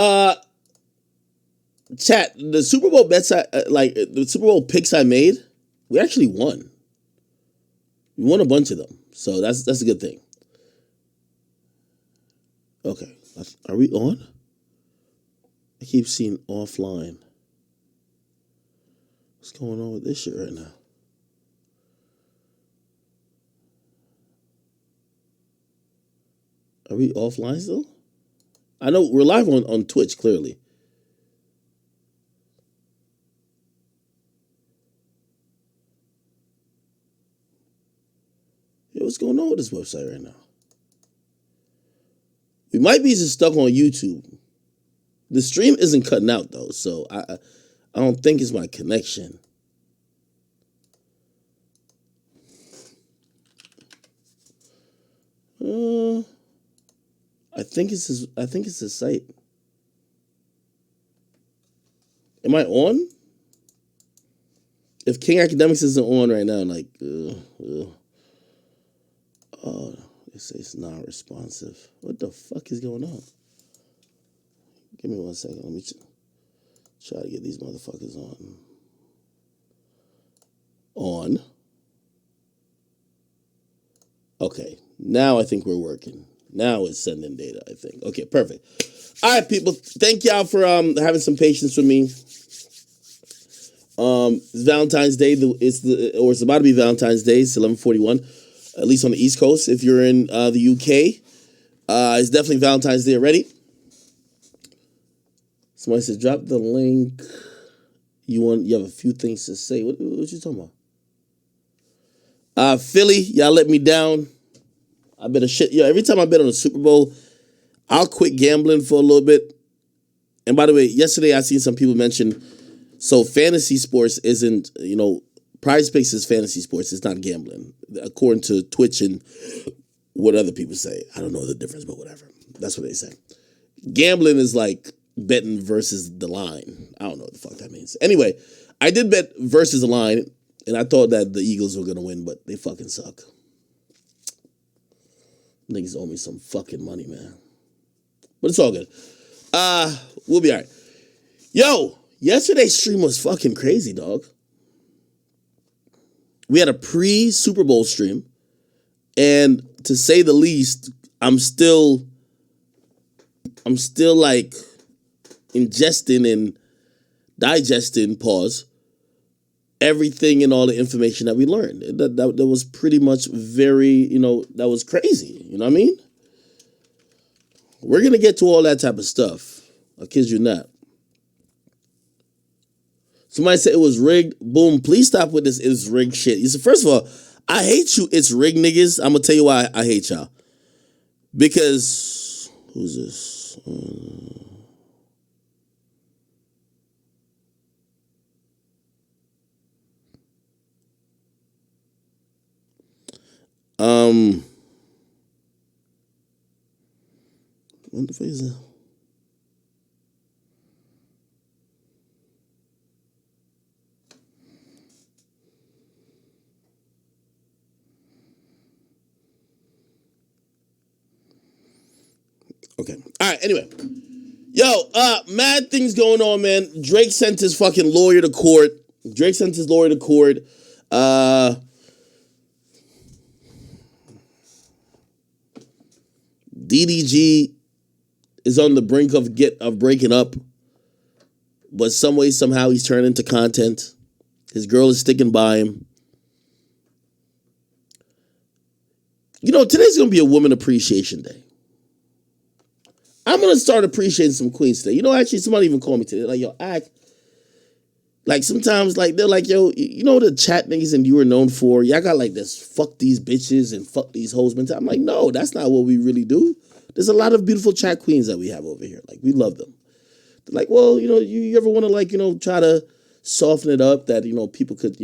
Uh, chat, the Super Bowl bets, the Super Bowl picks I made, we actually won. We won a bunch of them, so that's a good thing. Okay, are we on? I keep seeing offline. What's going on with this shit right now? Are we offline still? I know we're live on Twitch, clearly. Yo, what's going on with this website right now? We might be just stuck on YouTube. The stream isn't cutting out though, so I don't think it's my connection. I think it's the site. Am I on? If King Akademiks isn't on right now, like, oh, they say it's not responsive. What the fuck is going on? Give me 1 second. Let me try to get these motherfuckers on. On. Okay, now I think we're working. Now it's sending data, I think. Okay, perfect. All right, people. Thank y'all for having some patience with me. It's Valentine's Day. It's about to be Valentine's Day. It's 11:41, at least on the East Coast. If you're in the UK, it's definitely Valentine's Day already. Somebody said, "Drop the link. You have a few things to say." What you talking about? Philly, y'all let me down. I bet a shit. Yo, every time I bet on the Super Bowl, I'll quit gambling for a little bit. And by the way, yesterday I seen some people mention, so fantasy sports isn't, Prize Picks is fantasy sports. It's not gambling, according to Twitch and what other people say. I don't know the difference, but whatever. That's what they say. Gambling is like betting versus the line. I don't know what the fuck that means. Anyway, I did bet versus the line, and I thought that the Eagles were going to win, but they fucking suck. Niggas owe me some fucking money, man. But it's all good. We'll be all right. Yo, yesterday's stream was fucking crazy, dog. We had a pre-Super Bowl stream, and to say the least, I'm still like ingesting and digesting, everything and all the information that we learned. That was pretty much very, that was crazy. You know what I mean? We're going to get to all that type of stuff. I kid you not. Somebody said it was rigged. Boom. Please stop with this "it's rigged" shit. You said, first of all, I hate you, "it's rigged" niggas. I'm going to tell you why I hate y'all. Because, who's this? What the fuck is that? Okay. All right. Anyway. Yo, mad things going on, man. Drake sent his fucking lawyer to court. DDG is on the brink of breaking up, but some way, somehow, he's turned into content. His girl is sticking by him. Today's gonna be a Woman Appreciation Day. I'm gonna start appreciating some queens today. Actually, somebody even called me today. Like, yo, act. Like, sometimes, like, they're like, yo, the chat niggas and you were known for? Y'all got like this fuck these bitches and fuck these hoes mentality. I'm like, no, that's not what we really do. There's a lot of beautiful chat queens that we have over here. Like, we love them. They're like, well, you ever want to, like, try to soften it up that, people could,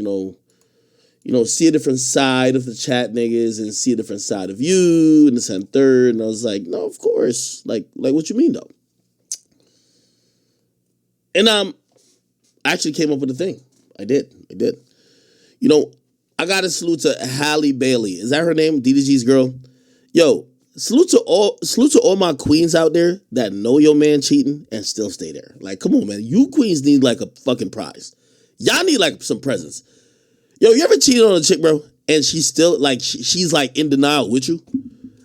see a different side of the chat niggas and see a different side of you and this and third. And I was like, no, of course. Like what you mean though? And I actually came up with a thing. I did. I got to salute to Halle Bailey. Is that her name? DDG's girl? Yo, salute to all my queens out there that know your man cheating and still stay there. Like, come on, man. You queens need like a fucking prize. Y'all need like some presents. Yo, you ever cheated on a chick, bro? And she's still like, she's like in denial with you?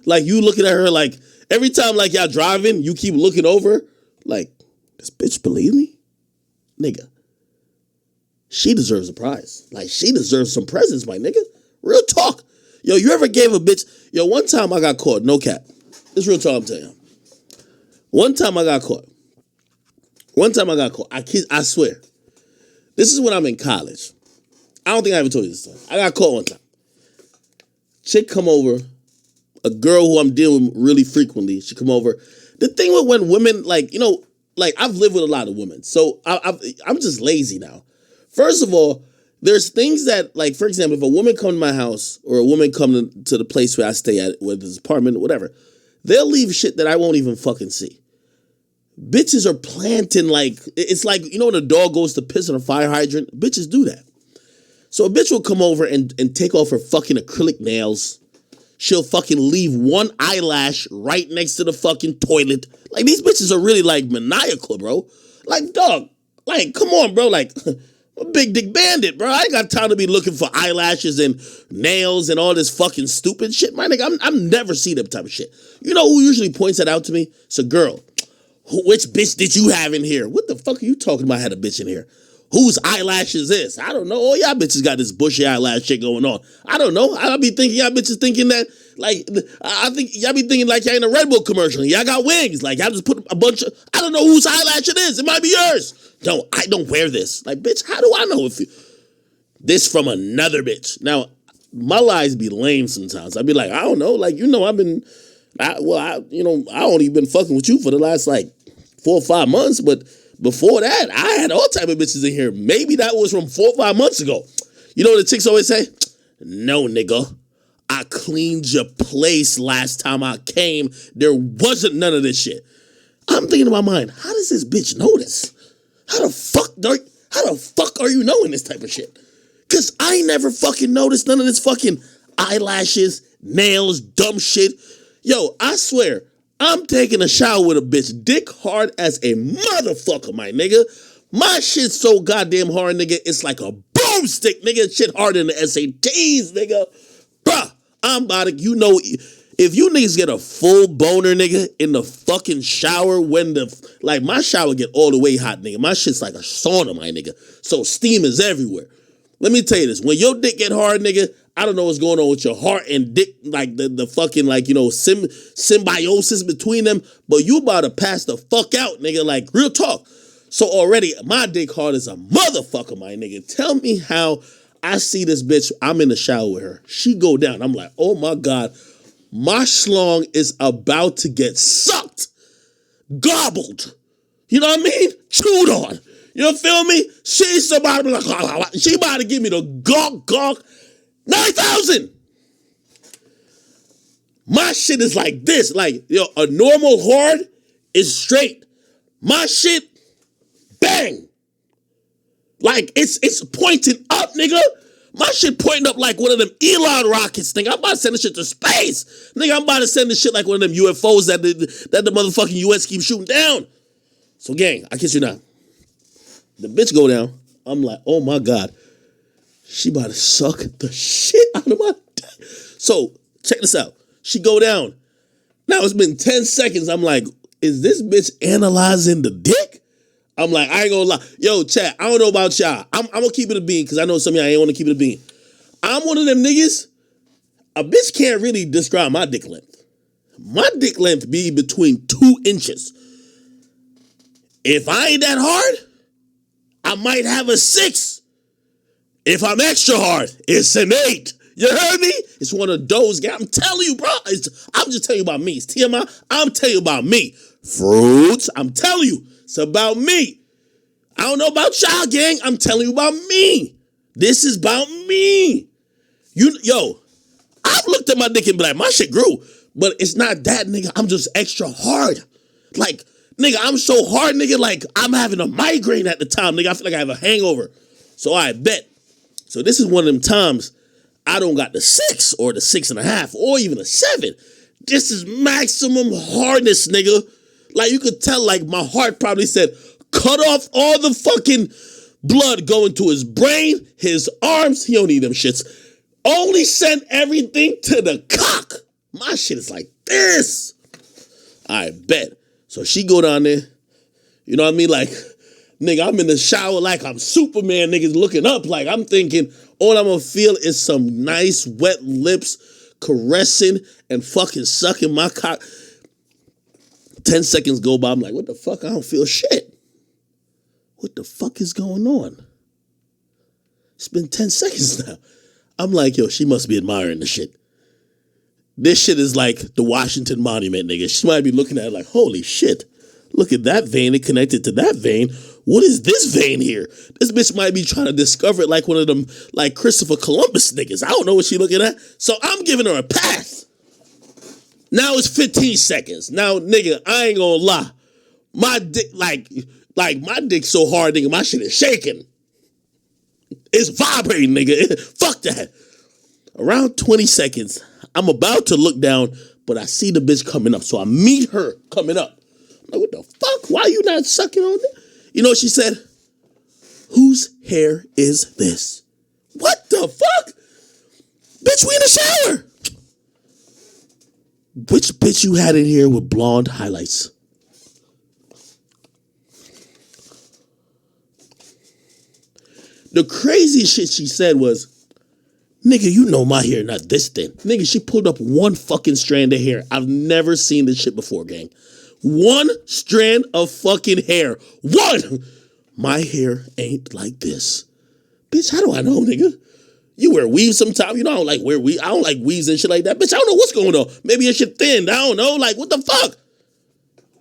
Like, you looking at her like, every time like y'all driving, you keep looking over, like, this bitch believe me? Nigga. She deserves a prize. Like, she deserves some presents, my nigga. Real talk. Yo, you ever gave a bitch... Yo, one time I got caught. No cap. This real talk I'm telling you. One time I got caught. I swear. This is when I'm in college. I don't think I ever told you this time. I got caught one time. Chick come over. A girl who I'm dealing with really frequently. She come over. The thing with when women, like, you know, like, I've lived with a lot of women. So I'm just lazy now. First of all, there's things that, like, for example, if a woman come to my house or a woman come to the place where I stay at, whether it's apartment or whatever, they'll leave shit that I won't even fucking see. Bitches are planting, like, it's like, you know when a dog goes to piss on a fire hydrant? Bitches do that. So a bitch will come over and take off her fucking acrylic nails. She'll fucking leave one eyelash right next to the fucking toilet. Like, these bitches are really, like, maniacal, bro. Like, dog, like, come on, bro, like... I'm a big dick bandit, bro. I ain't got time to be looking for eyelashes and nails and all this fucking stupid shit. My nigga, I'm never seen that type of shit. You know who usually points that out to me? It's a girl. Which bitch did you have in here? What the fuck are you talking about? I had a bitch in here. Whose eyelash is this? I don't know. Oh, y'all bitches got this bushy eyelash shit going on. I don't know. I be thinking y'all bitches thinking that, like, I think y'all be thinking like y'all in a Red Bull commercial. Y'all got wings. Like, y'all just put a bunch of, I don't know whose eyelash it is. It might be yours. No, I don't wear this. Like, bitch, how do I know if you... This from another bitch. Now, my lies be lame sometimes. I be like, I don't know. Like, you know, I only been fucking with you for the last, like, 4 or 5 months. But before that, I had all type of bitches in here. Maybe that was from 4 or 5 months ago. You know what the chicks always say? No, nigga. I cleaned your place last time I came. There wasn't none of this shit. I'm thinking in my mind, how does this bitch know this? How the fuck are you knowing this type of shit? Cause I never fucking noticed none of this fucking eyelashes, nails, dumb shit. Yo, I swear, I'm taking a shower with a bitch dick hard as a motherfucker, my nigga. My shit's so goddamn hard, nigga. It's like a broomstick, nigga. Shit harder than the SATs, nigga. Bruh, I'm about to, you know, if you niggas get a full boner, nigga, in the fucking shower when like, my shower get all the way hot, nigga. My shit's like a sauna, my nigga. So steam is everywhere. Let me tell you this. When your dick get hard, nigga, I don't know what's going on with your heart and dick, like, the fucking, like, you know, symbiosis between them, but you about to pass the fuck out, nigga, like, real talk. So already, my dick hard is a motherfucker, my nigga. Tell me how I see this bitch, I'm in the shower with her. She go down. I'm like, oh, my God. My schlong is about to get sucked, gobbled. You know what I mean? Chewed on. You feel me? She's about to be like, she about to give me the gawk 9,000. My shit is like this. Like, yo, a normal hard is straight. My shit, bang. Like, it's pointing up, nigga. My shit pointing up like one of them Elon rockets, nigga. I'm about to send this shit to space. Nigga, I'm about to send this shit like one of them UFOs that the motherfucking US keeps shooting down. So, gang, I kiss you now. The bitch go down. I'm like, oh, my God. She about to suck the shit out of my dick. So, check this out. She go down. Now, it's been 10 seconds. I'm like, is this bitch analyzing the dick? I'm like, I ain't gonna lie. Yo, chat, I don't know about y'all. I'm gonna keep it a bean because I know some of y'all ain't want to keep it a bean. I'm one of them niggas. A bitch can't really describe my dick length. My dick length be between 2 inches. If I ain't that hard, I might have a 6. If I'm extra hard, it's an 8. You heard me? It's one of those guys. I'm telling you, bro. I'm just telling you about me. It's TMI. I'm telling you about me. Fruits. I'm telling you. It's about me. I don't know about y'all, gang. I'm telling you about me. This is about me. Yo, I've looked at my dick and be like, my shit grew. But it's not that, nigga. I'm just extra hard. Like, nigga, I'm so hard, nigga. Like, I'm having a migraine at the time, nigga. I feel like I have a hangover. So I bet. So this is one of them times I don't got the 6 or the 6.5 or even a 7. This is maximum hardness, nigga. Like, you could tell, like, my heart probably said, cut off all the fucking blood going to his brain, his arms. He don't need them shits. Only send everything to the cock. My shit is like this. I bet. So she go down there. You know what I mean? Like, nigga, I'm in the shower like I'm Superman, niggas looking up. Like, I'm thinking all I'm gonna feel is some nice wet lips caressing and fucking sucking my cock. 10 seconds go by. I'm like, what the fuck? I don't feel shit. What the fuck is going on? It's been 10 seconds now. I'm like, yo, she must be admiring the shit. This shit is like the Washington Monument, nigga. She might be looking at it like, holy shit. Look at that vein. It connected to that vein. What is this vein here? This bitch might be trying to discover it like one of them, like Christopher Columbus niggas. I don't know what she looking at. So I'm giving her a pass. Now it's 15 seconds. Now, nigga, I ain't gonna lie. My dick, like my dick so hard, nigga, my shit is shaking. It's vibrating, nigga. Fuck that. Around 20 seconds, I'm about to look down, but I see the bitch coming up. So I meet her coming up. I'm like, what the fuck? Why you not sucking on it? You know what she said? Whose hair is this? What the fuck? Bitch, we in the shower. Which bitch you had in here with blonde highlights? The crazy shit she said was, nigga, you know my hair not this thin. Nigga, she pulled up one fucking strand of hair. I've never seen this shit before, gang. One strand of fucking hair. One! My hair ain't like this. Bitch, how do I know, nigga? You wear weaves sometimes. You know, I don't like wear weave. I don't like weaves and shit like that. Bitch, I don't know what's going on. Maybe your shit thin. I don't know. Like, what the fuck?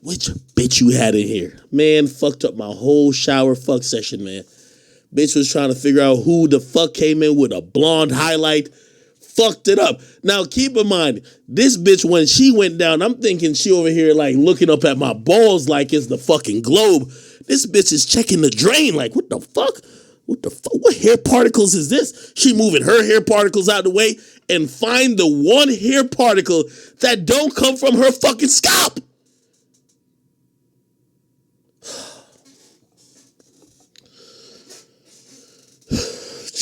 Which bitch you had in here? Man, fucked up my whole shower fuck session, man. Bitch was trying to figure out who the fuck came in with a blonde highlight. Fucked it up. Now, keep in mind, this bitch, when she went down, I'm thinking she over here, like, looking up at my balls like it's the fucking globe. This bitch is checking the drain. Like, what the fuck? What the fuck? What hair particles is this? She moving her hair particles out of the way and find the one hair particle that don't come from her fucking scalp.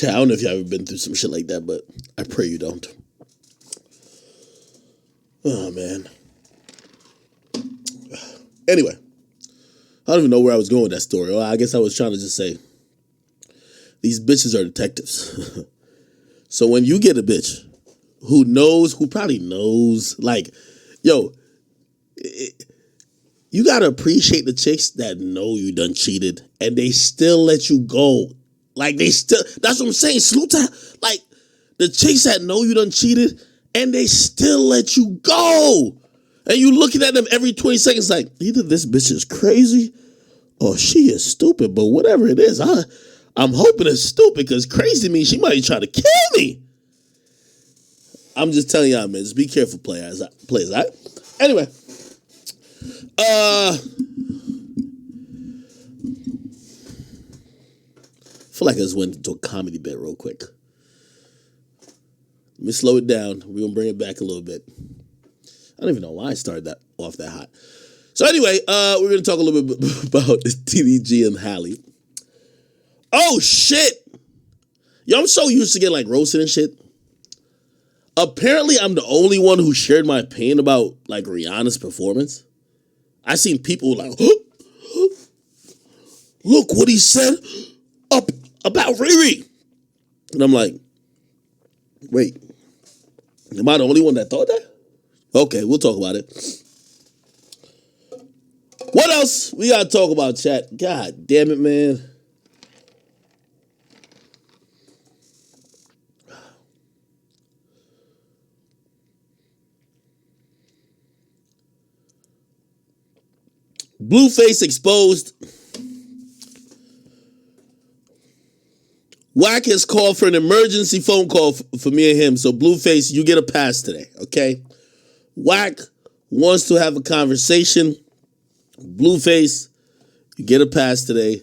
I don't know if y'all ever been through some shit like that, but I pray you don't. Oh, man. Anyway, I don't even know where I was going with that story. Well, I guess I was trying to just say, these bitches are detectives. So when you get a bitch who probably knows, like, yo, you got to appreciate the chicks that know you done cheated and they still let you go. Like, that's what I'm saying. Salute to, like, the chicks that know you done cheated and they still let you go. And you looking at them every 20 seconds like, either this bitch is crazy or she is stupid. But whatever it is, I'm hoping it's stupid because crazy means she might try to kill me. I'm just telling y'all, man, just be careful, players, all right? Anyway, I feel like I just went into a comedy bit real quick. Let me slow it down. We're going to bring it back a little bit. I don't even know why I started that off that hot. So anyway, we're going to talk a little bit about TDG and Halle. Oh, shit. Yo, I'm so used to getting, like, roasted and shit. Apparently, I'm the only one who shared my opinion about, like, Rihanna's performance. I seen people like, look what he said about Riri. And I'm like, wait, am I the only one that thought that? Okay, we'll talk about it. What else we got to talk about, chat? God damn it, man. Blueface exposed. Wack has called for an emergency phone call for me and him. So Blueface, you get a pass today, okay? Wack wants to have a conversation. Blueface, you get a pass today.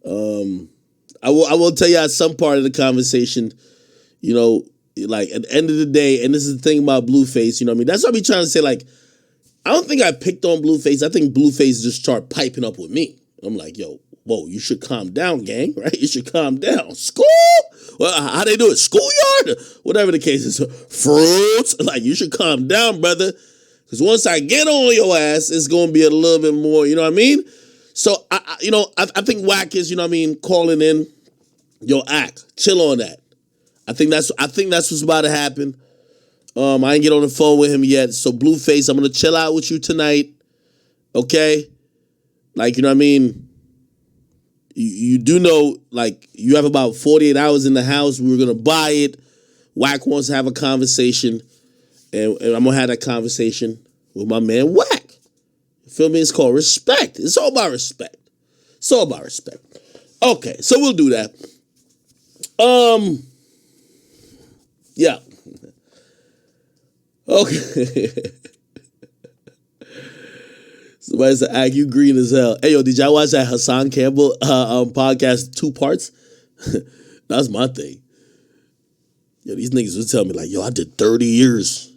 I will tell you at some part of the conversation, you know, like at the end of the day, and this is the thing about Blueface, you know what I mean? That's what I be trying to say. Like, I don't think I picked on Blueface. I think Blueface just started piping up with me. I'm like, yo, whoa, you should calm down, gang, right? You should calm down. School? Well, how they do it? Schoolyard? Whatever the case is. Fruits? Like, you should calm down, brother. Because once I get on your ass, it's going to be a little bit more, you know what I mean? So, I think Wack is, you know what I mean, calling in, yo, act, chill on that. I think that's what's about to happen. I ain't get on the phone with him yet. So Blueface, I'm gonna chill out with you tonight. Okay? Like, you know what I mean? You do know, like, you have about 48 hours in the house. We were gonna buy it. Wack wants to have a conversation. And I'm gonna have that conversation with my man Wack. You feel me? It's called respect. It's all about respect. It's all about respect. Okay, so we'll do that. Yeah. Okay. Somebody said, "Ag, you green as hell." Hey, yo, did y'all watch that Hassan Campbell podcast 2 parts? That's my thing. Yo, these niggas was telling me like, yo, I did 30 years.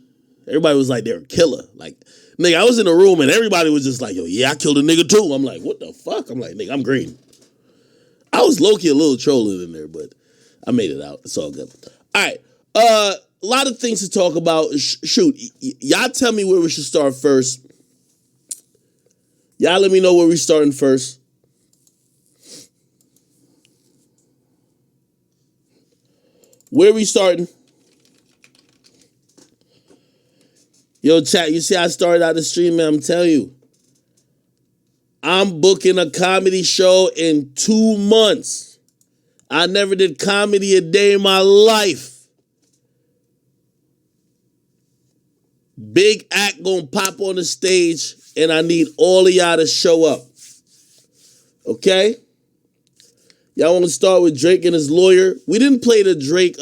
Everybody was like, they're a killer. Like, nigga, I was in a room and everybody was just like, yo, yeah, I killed a nigga too. I'm like, what the fuck? I'm like, nigga, I'm green. I was low-key a little trolling in there, but I made it out. It's all good. All right. A lot of things to talk about. Shoot, y'all tell me where we should start first. Y'all let me know where we starting first. Where we starting? Yo, chat, you see I started out the stream, man. I'm telling you. I'm booking a comedy show in 2 months. I never did comedy a day in my life. Big act gonna pop on the stage, and I need all of y'all to show up. Okay? Y'all want to start with Drake and his lawyer? We didn't play the Drake,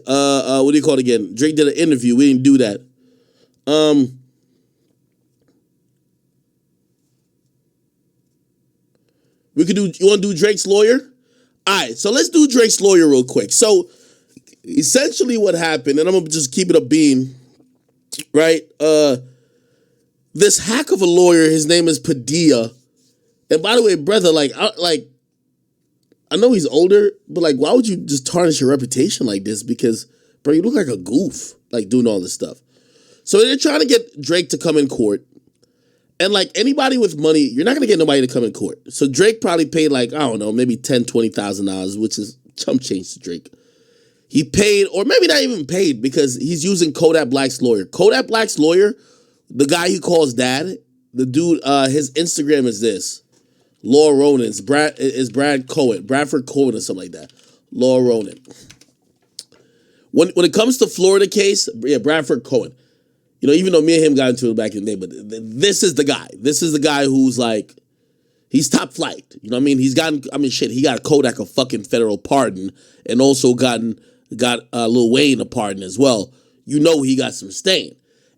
what do you call it again? Drake did an interview. We didn't do that. You want to do Drake's lawyer? All right, so let's do Drake's lawyer real quick. So, essentially what happened, and I'm going to just keep it a beam, right? This hack of a lawyer, his name is Padilla. And by the way, brother, I know he's older, but like, why would you just tarnish your reputation like this? Because, bro, you look like a goof, like doing all this stuff. So they're trying to get Drake to come in court. And like anybody with money, you're not going to get nobody to come in court. So Drake probably paid like, I don't know, maybe $10,000, $20,000, which is chump change to Drake. He paid, or maybe not even paid, because he's using Kodak Black's lawyer. Kodak Black's lawyer, the guy he calls dad, the dude, his Instagram is this. Law Ronan's, Bradford Cohen or something like that. Law Ronan. When it comes to Florida case, yeah, Bradford Cohen. You know, even though me and him got into it back in the day, but this is the guy. This is the guy who's like, he's top flight. You know what I mean? He got Kodak a fucking federal pardon, and also got Lil Wayne a pardon as well. You know he got some stain.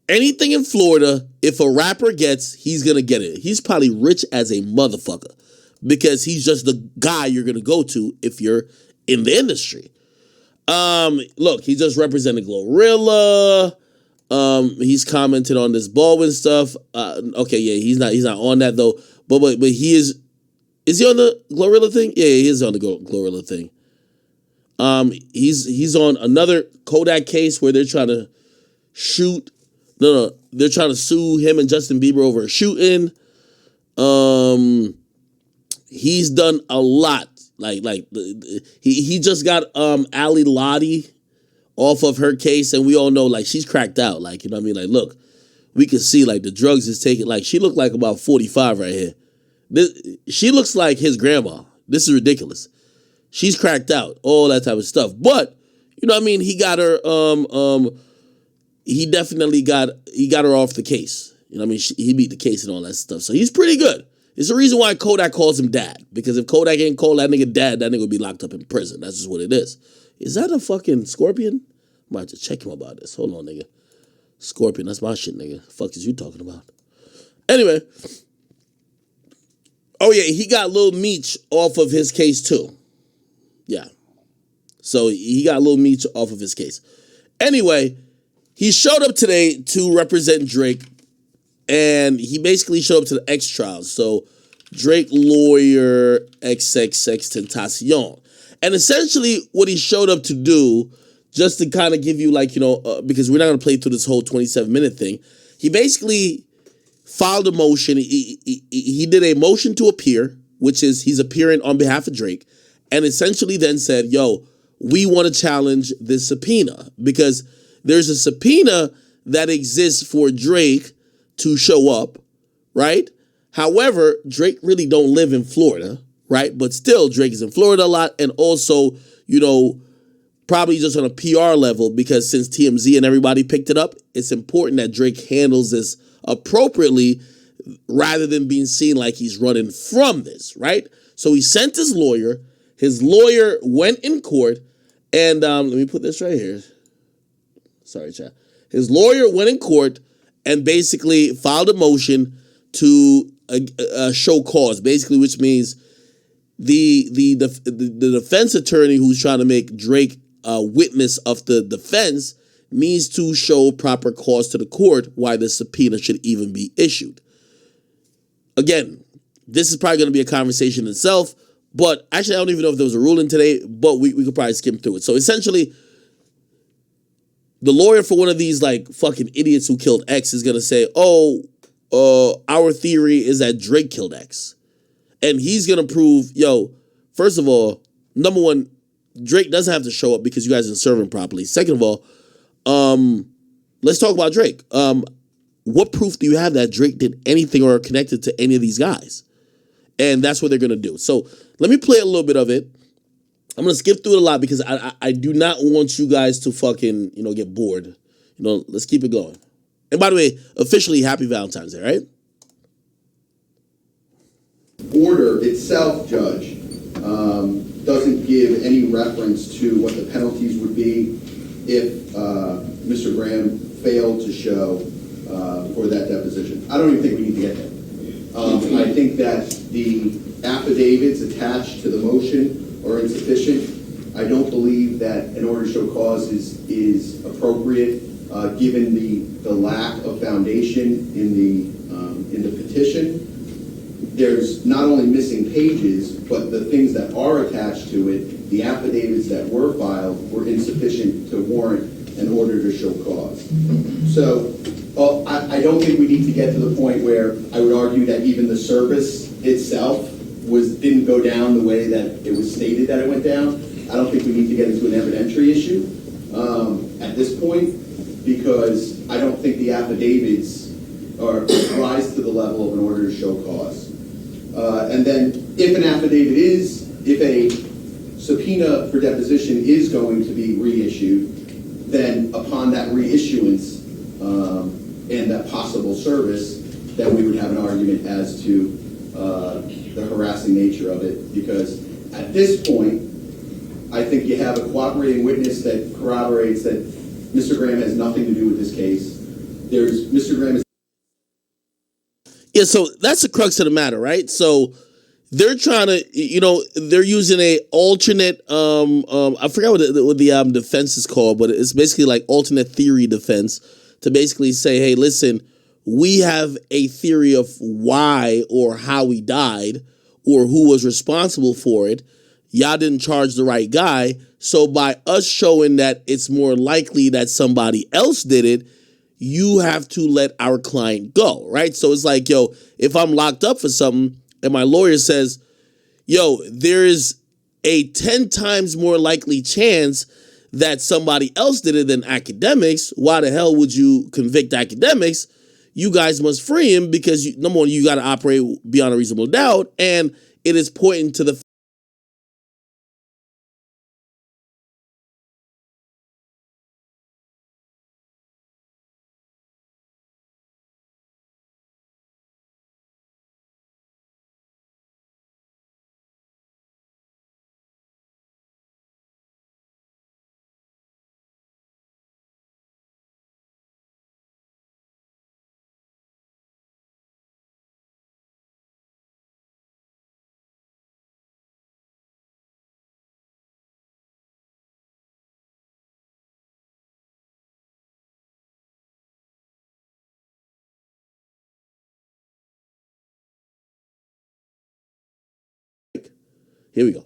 Anything in Florida, if a rapper gets, he's going to get it. He's probably rich as a motherfucker because he's just the guy you're going to go to if you're in the industry. Look, he just represented Glorilla. He's commented on this Baldwin stuff. Okay, yeah, he's not on that though. But he is he on the Glorilla thing? Yeah, he is on the Glorilla thing. He's on another Kodak case where they're trying to they're trying to sue him and Justin Bieber over a shooting. He's done a lot. He just got Ali Lottie off of her case, and we all know like she's cracked out. Like, you know what I mean? Like, look, we can see like the drugs is taking. Like, she looked like about 45 right here. She looks like his grandma. This is ridiculous. She's cracked out, all that type of stuff. But you know what I mean? He got her. He definitely got her off the case. You know what I mean? He beat the case and all that stuff. So he's pretty good. It's the reason why Kodak calls him dad. Because if Kodak ain't called that nigga dad, that nigga would be locked up in prison. That's just what it is. Is that a fucking scorpion? I'm about to check him about this. Hold on, nigga. Scorpion, that's my shit, nigga. The fuck is you talking about? Anyway. Oh yeah, he got Lil Meech off of his case too. Yeah. So he got a little meat off of his case. Anyway, he showed up today to represent Drake, and he basically showed up to the X trials. So Drake lawyer XXX And essentially what he showed up to do, just to kind of give you like, because we're not going to play through this whole 27-minute thing, he basically filed a motion. He did a motion to appear, which is he's appearing on behalf of Drake, and essentially then said, yo, we want to challenge this subpoena because there's a subpoena that exists for Drake to show up, right? However, Drake really don't live in Florida, right? But still, Drake is in Florida a lot, and also, probably just on a PR level, because since TMZ and everybody picked it up, it's important that Drake handles this appropriately rather than being seen like he's running from this, right? So he sent his lawyer. His lawyer went in court, and let me put this right here. Sorry, chat. His lawyer went in court and basically filed a motion to show cause, basically, which means the defense attorney who's trying to make Drake a witness of the defense needs to show proper cause to the court why the subpoena should even be issued. Again, this is probably going to be a conversation itself, but actually I don't even know if there was a ruling today, but we could probably skim through it. So essentially, the lawyer for one of these like fucking idiots who killed X is going to say, our theory is that Drake killed X. And he's going to prove, first of all, number one, Drake doesn't have to show up because you guys didn't serve him properly. Second of all, let's talk about Drake. What proof do you have that Drake did anything or connected to any of these guys? And that's what they're going to do. So let me play a little bit of it. I'm going to skip through it a lot because I do not want you guys to fucking, get bored. Let's keep it going. And by the way, officially, happy Valentine's Day, right? Order itself, Judge, doesn't give any reference to what the penalties would be if Mr. Graham failed to show for that deposition. I don't even think we need to get there. I think that the affidavits attached to the motion are insufficient. I don't believe that an order to show cause is appropriate given the lack of foundation in the petition. There's not only missing pages, but the things that are attached to it, the affidavits that were filed, were insufficient to warrant an order to show cause. So I don't think we need to get to the point where I would argue that even the service itself didn't go down the way that it was stated that it went down. I don't think we need to get into an evidentiary issue at this point, because I don't think the affidavits rise to the level of an order to show cause. And then if if a subpoena for deposition is going to be reissued, then upon that reissuance and that possible service, then we would have an argument as to the harassing nature of it. Because at this point, I think you have a cooperating witness that corroborates that Mr. Graham has nothing to do with this case. Mr. Graham is... Yeah, so that's the crux of the matter, right? So they're trying to, they're using a alternate, I forgot what the defense is called, but it's basically like alternate theory defense to basically say, hey, listen, we have a theory of why or how he died or who was responsible for it. Y'all didn't charge the right guy. So by us showing that it's more likely that somebody else did it, you have to let our client go, right? So it's like, if I'm locked up for something and my lawyer says, there is a 10 times more likely chance that somebody else did it than Akademiks, why the hell would you convict Akademiks? You guys must free him because, number one, you got to operate beyond a reasonable doubt, and it is pointing to the Here we go.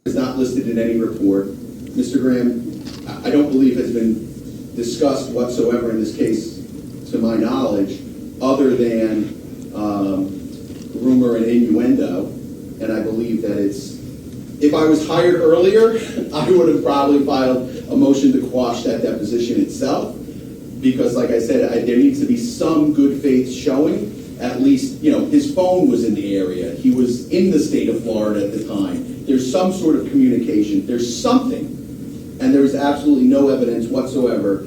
Is not listed in any report. Mr. Graham, I don't believe has been discussed whatsoever in this case, to my knowledge, other than rumor and innuendo. And I believe that if I was hired earlier, I would have probably filed a motion to quash that deposition itself. Because like I said, there needs to be some good faith showing. At least, his phone was in the area. He was in the state of Florida at the time. There's some sort of communication. There's something. And there's absolutely no evidence whatsoever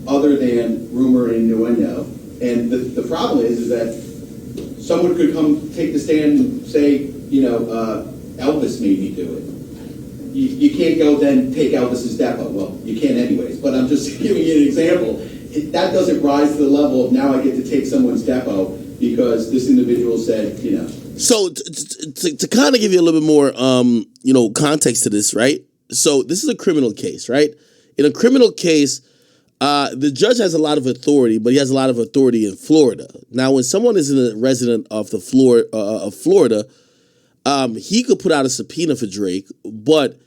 other than rumor and innuendo. And the problem is that someone could come take the stand and say, Elvis made me do it. You can't go then take Elvis's depo. Well, you can't anyways. But I'm just giving you an example. That doesn't rise to the level of now I get to take someone's depo because this individual said, So to kind of give you a little bit more, context to this, right? So this is a criminal case, right? In a criminal case, the judge has a lot of authority, but he has a lot of authority in Florida. Now, when someone is a resident of Florida, he could put out a subpoena for Drake, but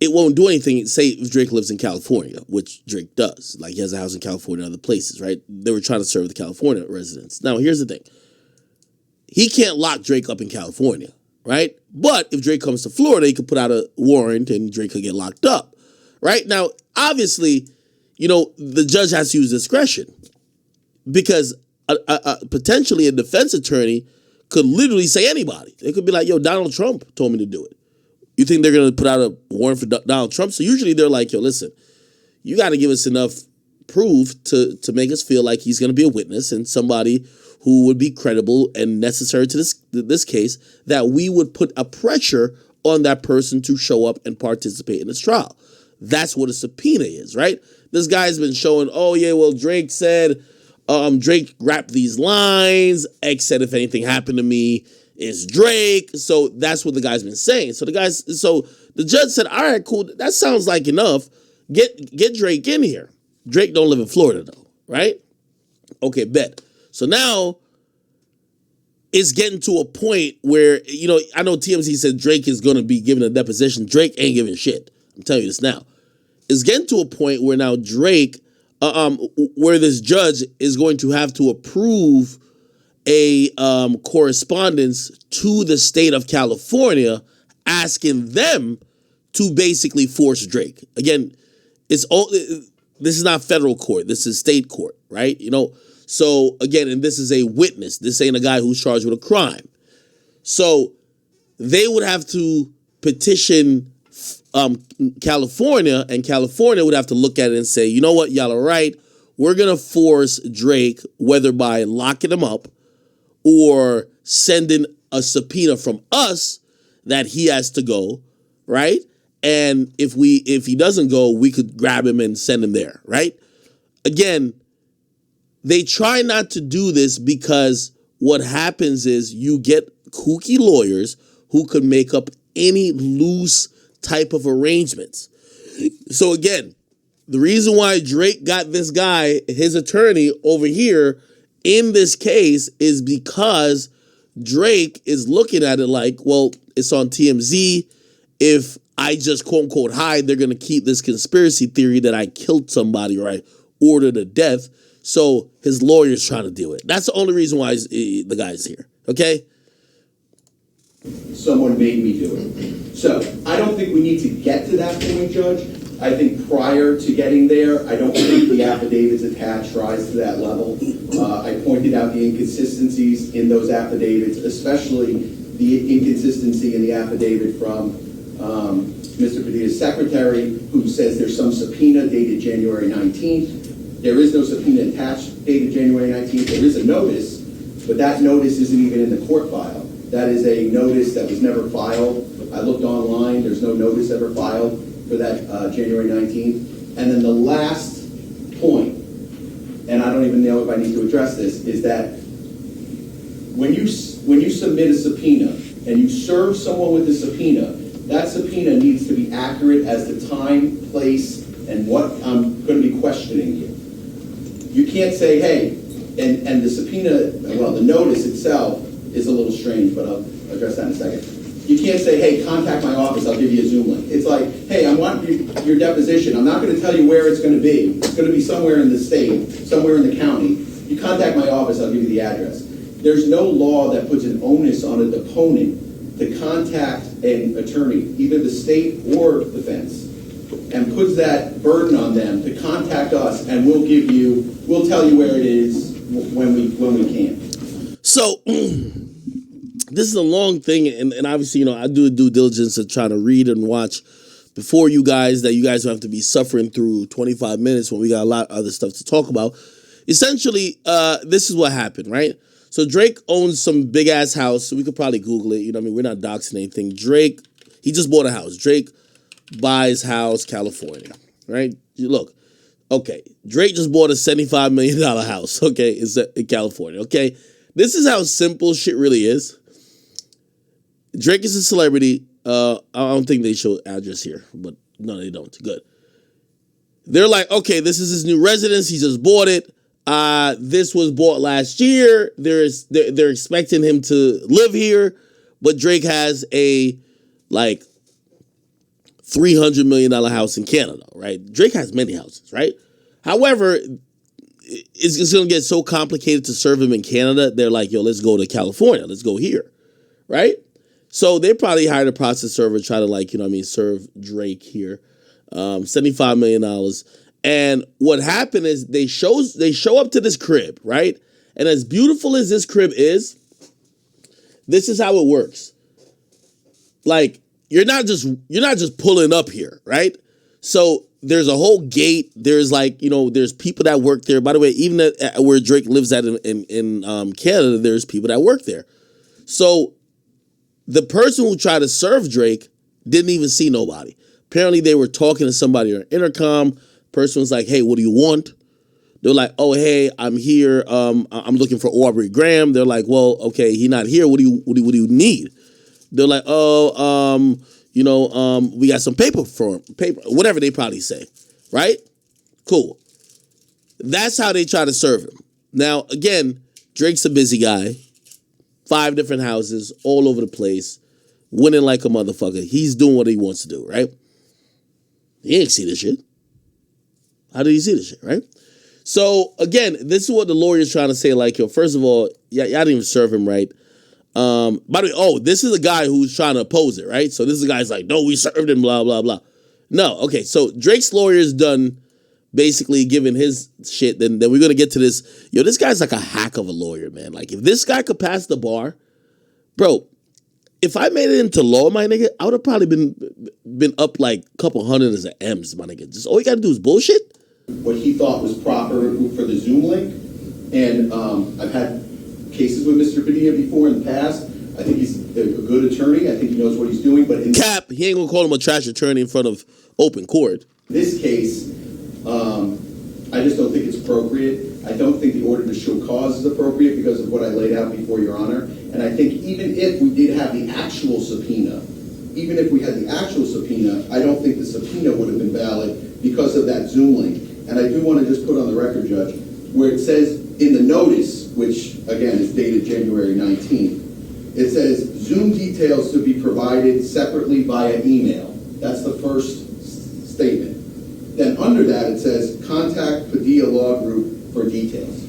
it won't do anything. Say if Drake lives in California, which Drake does. Like, he has a house in California and other places, right? They were trying to serve the California residents. Now, here's the thing. He can't lock Drake up in California, right? But if Drake comes to Florida, he could put out a warrant and Drake could get locked up, right? Now, obviously, the judge has to use discretion because potentially a defense attorney could literally say anybody. They could be like, yo, Donald Trump told me to do it. You think they're going to put out a warrant for Donald Trump? So usually they're like, yo, listen, you got to give us enough proof to make us feel like he's going to be a witness and somebody who would be credible and necessary to this case, that we would put a pressure on that person to show up and participate in this trial. That's what a subpoena is, right? This guy's been showing, oh, yeah, well, Drake said, Drake rapped these lines. X said, if anything happened to me, it's Drake. So that's what the guy's been saying. So the judge said, all right, cool. That sounds like enough. Get Drake in here. Drake don't live in Florida, though, right? Okay, bet. So now it's getting to a point where, I know TMZ said Drake is going to be giving a deposition. Drake ain't giving shit. I'm telling you this now. It's getting to a point where now Drake, where this judge is going to have to approve a correspondence to the state of California asking them to basically force Drake. Again, this is not federal court. This is state court, right? So again, and this is a witness. This ain't a guy who's charged with a crime. So they would have to petition California, and California would have to look at it and say, you know what, y'all are right. We're going to force Drake, whether by locking him up or sending a subpoena from us that he has to go, right? And if he doesn't go, we could grab him and send him there, right? Again, they try not to do this because what happens is you get kooky lawyers who could make up any loose type of arrangements. So again, the reason why Drake got this guy, his attorney over here in this case, is because Drake is looking at it like, well, it's on TMZ. If I just quote unquote hide, they're going to keep this conspiracy theory that I killed somebody or I ordered a death. So his lawyer's trying to do it. That's the only reason why the guy's here. Okay? Someone made me do it. So I don't think we need to get to that point, Judge. I think prior to getting there, I don't think the affidavits attached rise to that level. I pointed out the inconsistencies in those affidavits, especially the inconsistency in the affidavit from Mr. Padilla's secretary, who says there's some subpoena dated January 19th. There is no subpoena attached dated January 19th. There is a notice, but that notice isn't even in the court file. That is a notice that was never filed. I looked online. There's no notice ever filed for that January 19th. And then the last point, and I don't even know if I need to address this, is that when you submit a subpoena and you serve someone with a subpoena, that subpoena needs to be accurate as to time, place, and what I'm going to be questioning you. You can't say, hey, and the subpoena, well, the notice itself is a little strange, but address that in a second. You can't say, hey, contact my office, I'll give you a Zoom link. It's like, hey, I want your deposition. I'm not going to tell you where it's going to be. It's going to be somewhere in the state, somewhere in the county. You contact my office, I'll give you the address. There's no law that puts an onus on a deponent to contact an attorney, either the state or defense, and puts that burden on them to contact us, and we'll tell you where it is when we can. So this is a long thing, and obviously, I do a due diligence of trying to read and watch before you guys, that you guys don't have to be suffering through 25 minutes when we got a lot of other stuff to talk about. Essentially, this is what happened, right? So Drake owns some big ass house. So we could probably Google it. We're not doxing anything. Drake, he just bought a house. Drake buys house, California, right? Look, okay, Drake just bought a $75 million house, okay, it's in California, okay? This is how simple shit really is. Drake is a celebrity. I don't think they show address here, but no, they don't. Good. They're like, okay, this is his new residence. He just bought it. This was bought last year. They're expecting him to live here, but Drake has a like $300 million house in Canada, right? Drake has many houses, right? However, it's going to get so complicated to serve him in Canada. They're like, yo, let's go to California. Let's go here, right? So they probably hired a process server to try to serve Drake here. $75 million. And what happened is they show up to this crib, right? And as beautiful as this crib is, this is how it works. Like, you're not just pulling up here, right? So there's a whole gate. There's there's people that work there. By the way, even at where Drake lives at in Canada, there's people that work there. So the person who tried to serve Drake didn't even see nobody. Apparently they were talking to somebody on intercom. Person was like, hey, what do you want? They're like, oh, hey, I'm here. I'm looking for Aubrey Graham. They're like, well, okay, he's not here. What do you need? They're like, we got some paper for him. Paper, whatever they probably say, right? Cool. That's how they try to serve him. Now, again, Drake's a busy guy. 5 different houses all over the place, winning like a motherfucker. He's doing what he wants to do, right? He ain't see this shit. How did he see this shit, right? So, again, this is what the lawyer's trying to say. Like, yo, first of all, y'all didn't even serve him right. By the way, this is a guy who's trying to oppose it, right? So this is a guy's like, no, we served him, blah, blah, blah. No, okay, so Drake's lawyer's done basically giving his shit, then we're going to get to this. Yo, this guy's like a hack of a lawyer, man. Like, if this guy could pass the bar, bro, if I made it into law, my nigga, I would have probably been up like a couple hundred as an M's, my nigga. Just all you got to do is bullshit. What he thought was proper for the Zoom link, and I've had cases with Mr. Padilla before in the past. I think he's a good attorney. I think he knows what he's doing. But in Cap, he ain't gonna call him a trash attorney in front of open court. This case, I just don't think it's appropriate. I don't think the order to show cause is appropriate because of what I laid out before, Your Honor. And I think even if we did have the actual subpoena, I don't think the subpoena would have been valid because of that Zoom link. And I do want to just put on the record, Judge, where it says in the notice, which again is dated January 19th, it says Zoom details to be provided separately via email. That's the first statement. Then under that it says contact Padilla Law Group for details.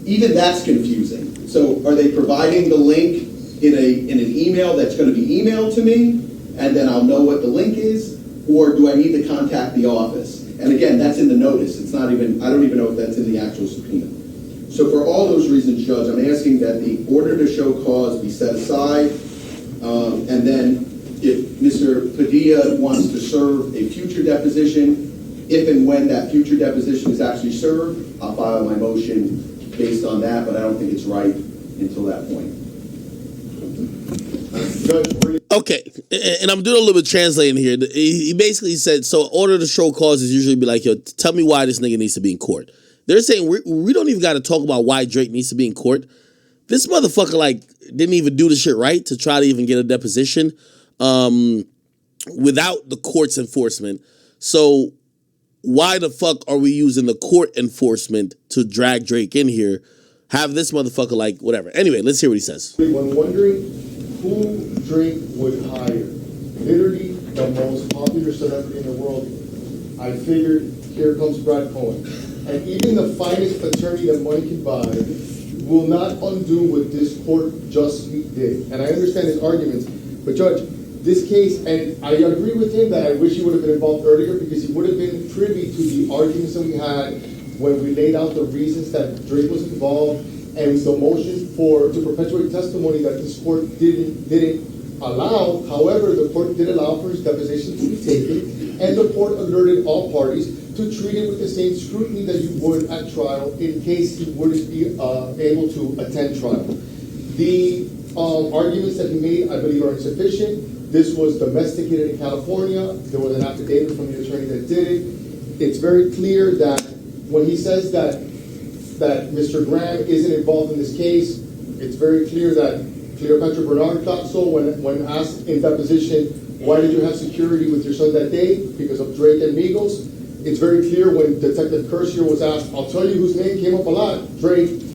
Even that's confusing. So are they providing the link in an email that's going to be emailed to me and then I'll know what the link is, or do I need to contact the office? And again, that's in the notice. It's not even, I don't even know if that's in the actual subpoena. So for all those reasons, Judge, I'm asking that the order to show cause be set aside. And then if Mr. Padilla wants to serve a future deposition, if and when that future deposition is actually served, I'll file my motion based on that, but I don't think it's right until that point. Okay, and I'm doing a little bit of translating here. He basically said, so order to show cause is usually be like, yo, tell me why this nigga needs to be in court. They're saying we don't even got to talk about why Drake needs to be in court. This motherfucker, like, didn't even do the shit right to try to even get a deposition without the court's enforcement. So why the fuck are we using the court enforcement to drag Drake in here? Have this motherfucker, like, whatever. Anyway, let's hear what he says. Anyone wondering, who Drake would hire. Literally the most popular celebrity in the world. I figured, here comes Brad Cohen. And even the finest attorney that money can buy will not undo what this court justly did. And I understand his arguments, but Judge, this case, and I agree with him that I wish he would have been involved earlier because he would have been privy to the arguments that we had when we laid out the reasons that Drake was involved and the motion to perpetuate testimony that this court didn't allow. However, the court did allow for his deposition to be taken, and the court alerted all parties to treat it with the same scrutiny that you would at trial in case he wouldn't be able to attend trial. The arguments that he made, I believe, are insufficient. This was domesticated in California. There was an affidavit from the attorney that did it. It's very clear that when he says that Mr. Graham isn't involved in this case, it's very clear that Cleopatra Bernard thought so when asked in deposition, why did you have security with your son that day? Because of Drake and Migos. It's very clear when Detective Kersier was asked, I'll tell you whose name came up a lot, Drake.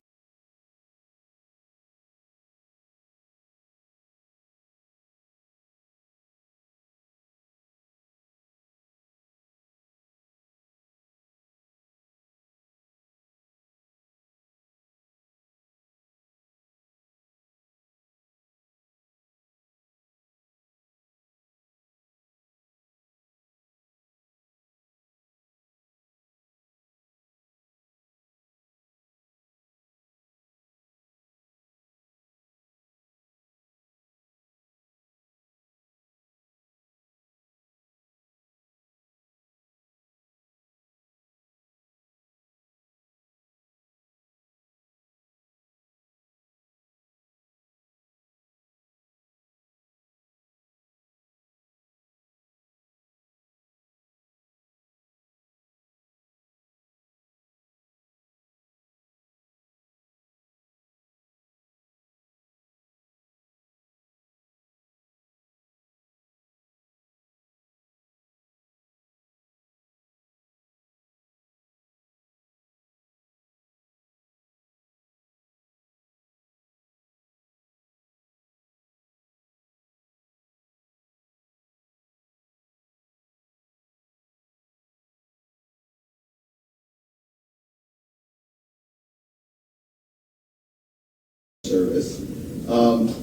Service.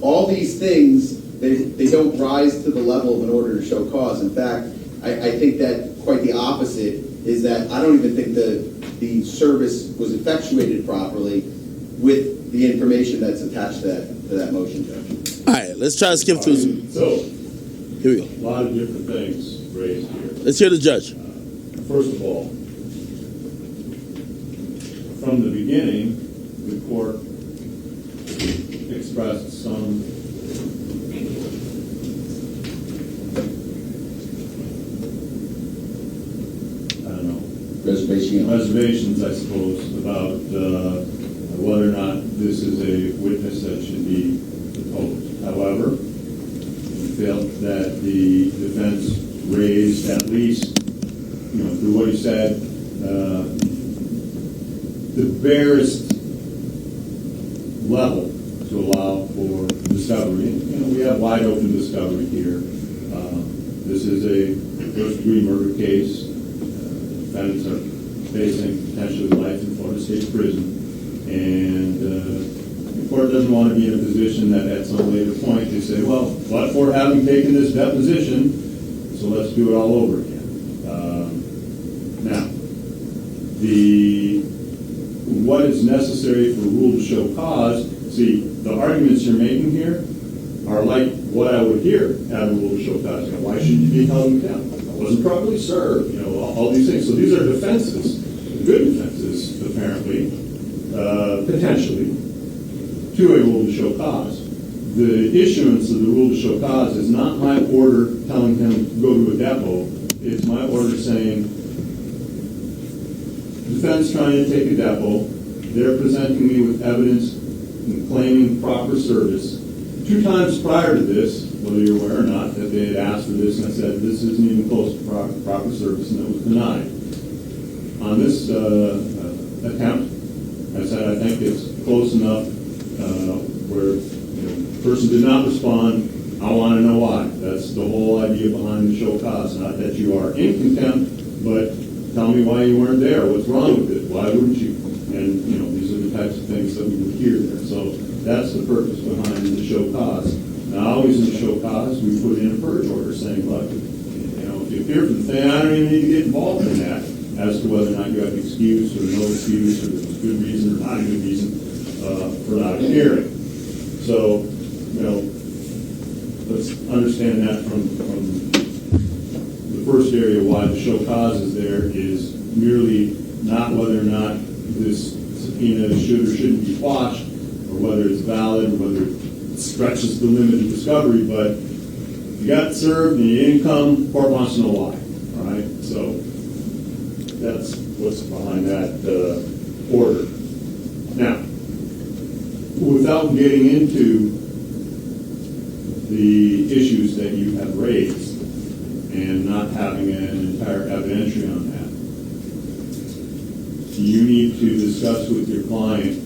All these things, they don't rise to the level of an order to show cause. In fact, I think that quite the opposite is that I don't even think the service was effectuated properly with the information that's attached to that motion, Judge. All right, let's try to skip through some. So, Here we go. a lot of different things raised here. Let's hear the judge. First of all, from the beginning, the court expressed some reservations, I suppose, about whether or not this is a witness that should be deposed. However, we felt that the defense raised at least, through what he said, the barest level to allow for discovery. We have wide open discovery here. This is a first-degree murder case. Defendants are facing potentially life in Florida State Prison, and the court doesn't want to be in a position that at some later point they say, well, but for having taken this deposition, so let's do it all over again. Now, what is necessary for rule to show cause, see, the arguments you're making here are like what I would hear at a rule to show cause. Why shouldn't you be held in contempt? I wasn't properly served, all these things. So these are defenses, good defenses, apparently, potentially, to a rule to show cause. The issuance of the rule to show cause is not my order telling him to go to a depot. It's my order saying, defense trying to take a depot, they're presenting me with evidence and claiming proper service. 2 times prior to this, whether you're aware or not, that they had asked for this, and I said, this isn't even close to proper service, and it was denied. On this attempt, I said, I think it's close enough where person did not respond. I want to know why. That's the whole idea behind the show cause. Not that you are in contempt, but tell me why you weren't there. What's wrong with it? Why wouldn't you? And, you know, these are the types of things that we would hear there. So that's the purpose behind the show cause. Now, always in the show cause, we put in a purge order saying, look, you know, if you appear for the thing, I don't even need to get involved in that as to whether or not you have an excuse or no excuse or there's a good reason or not a good reason for not appearing. So, you know, let's understand that from the first area why the show cause is there is merely not whether or not this subpoena should or shouldn't be quashed, or whether it's valid, or whether it stretches the limit of discovery, but you got served and you didn't come, court wants to know why, all right? So that's what's behind that order. Now, without getting into the issues that you have raised and not having an entire evidentiary on that, you need to discuss with your client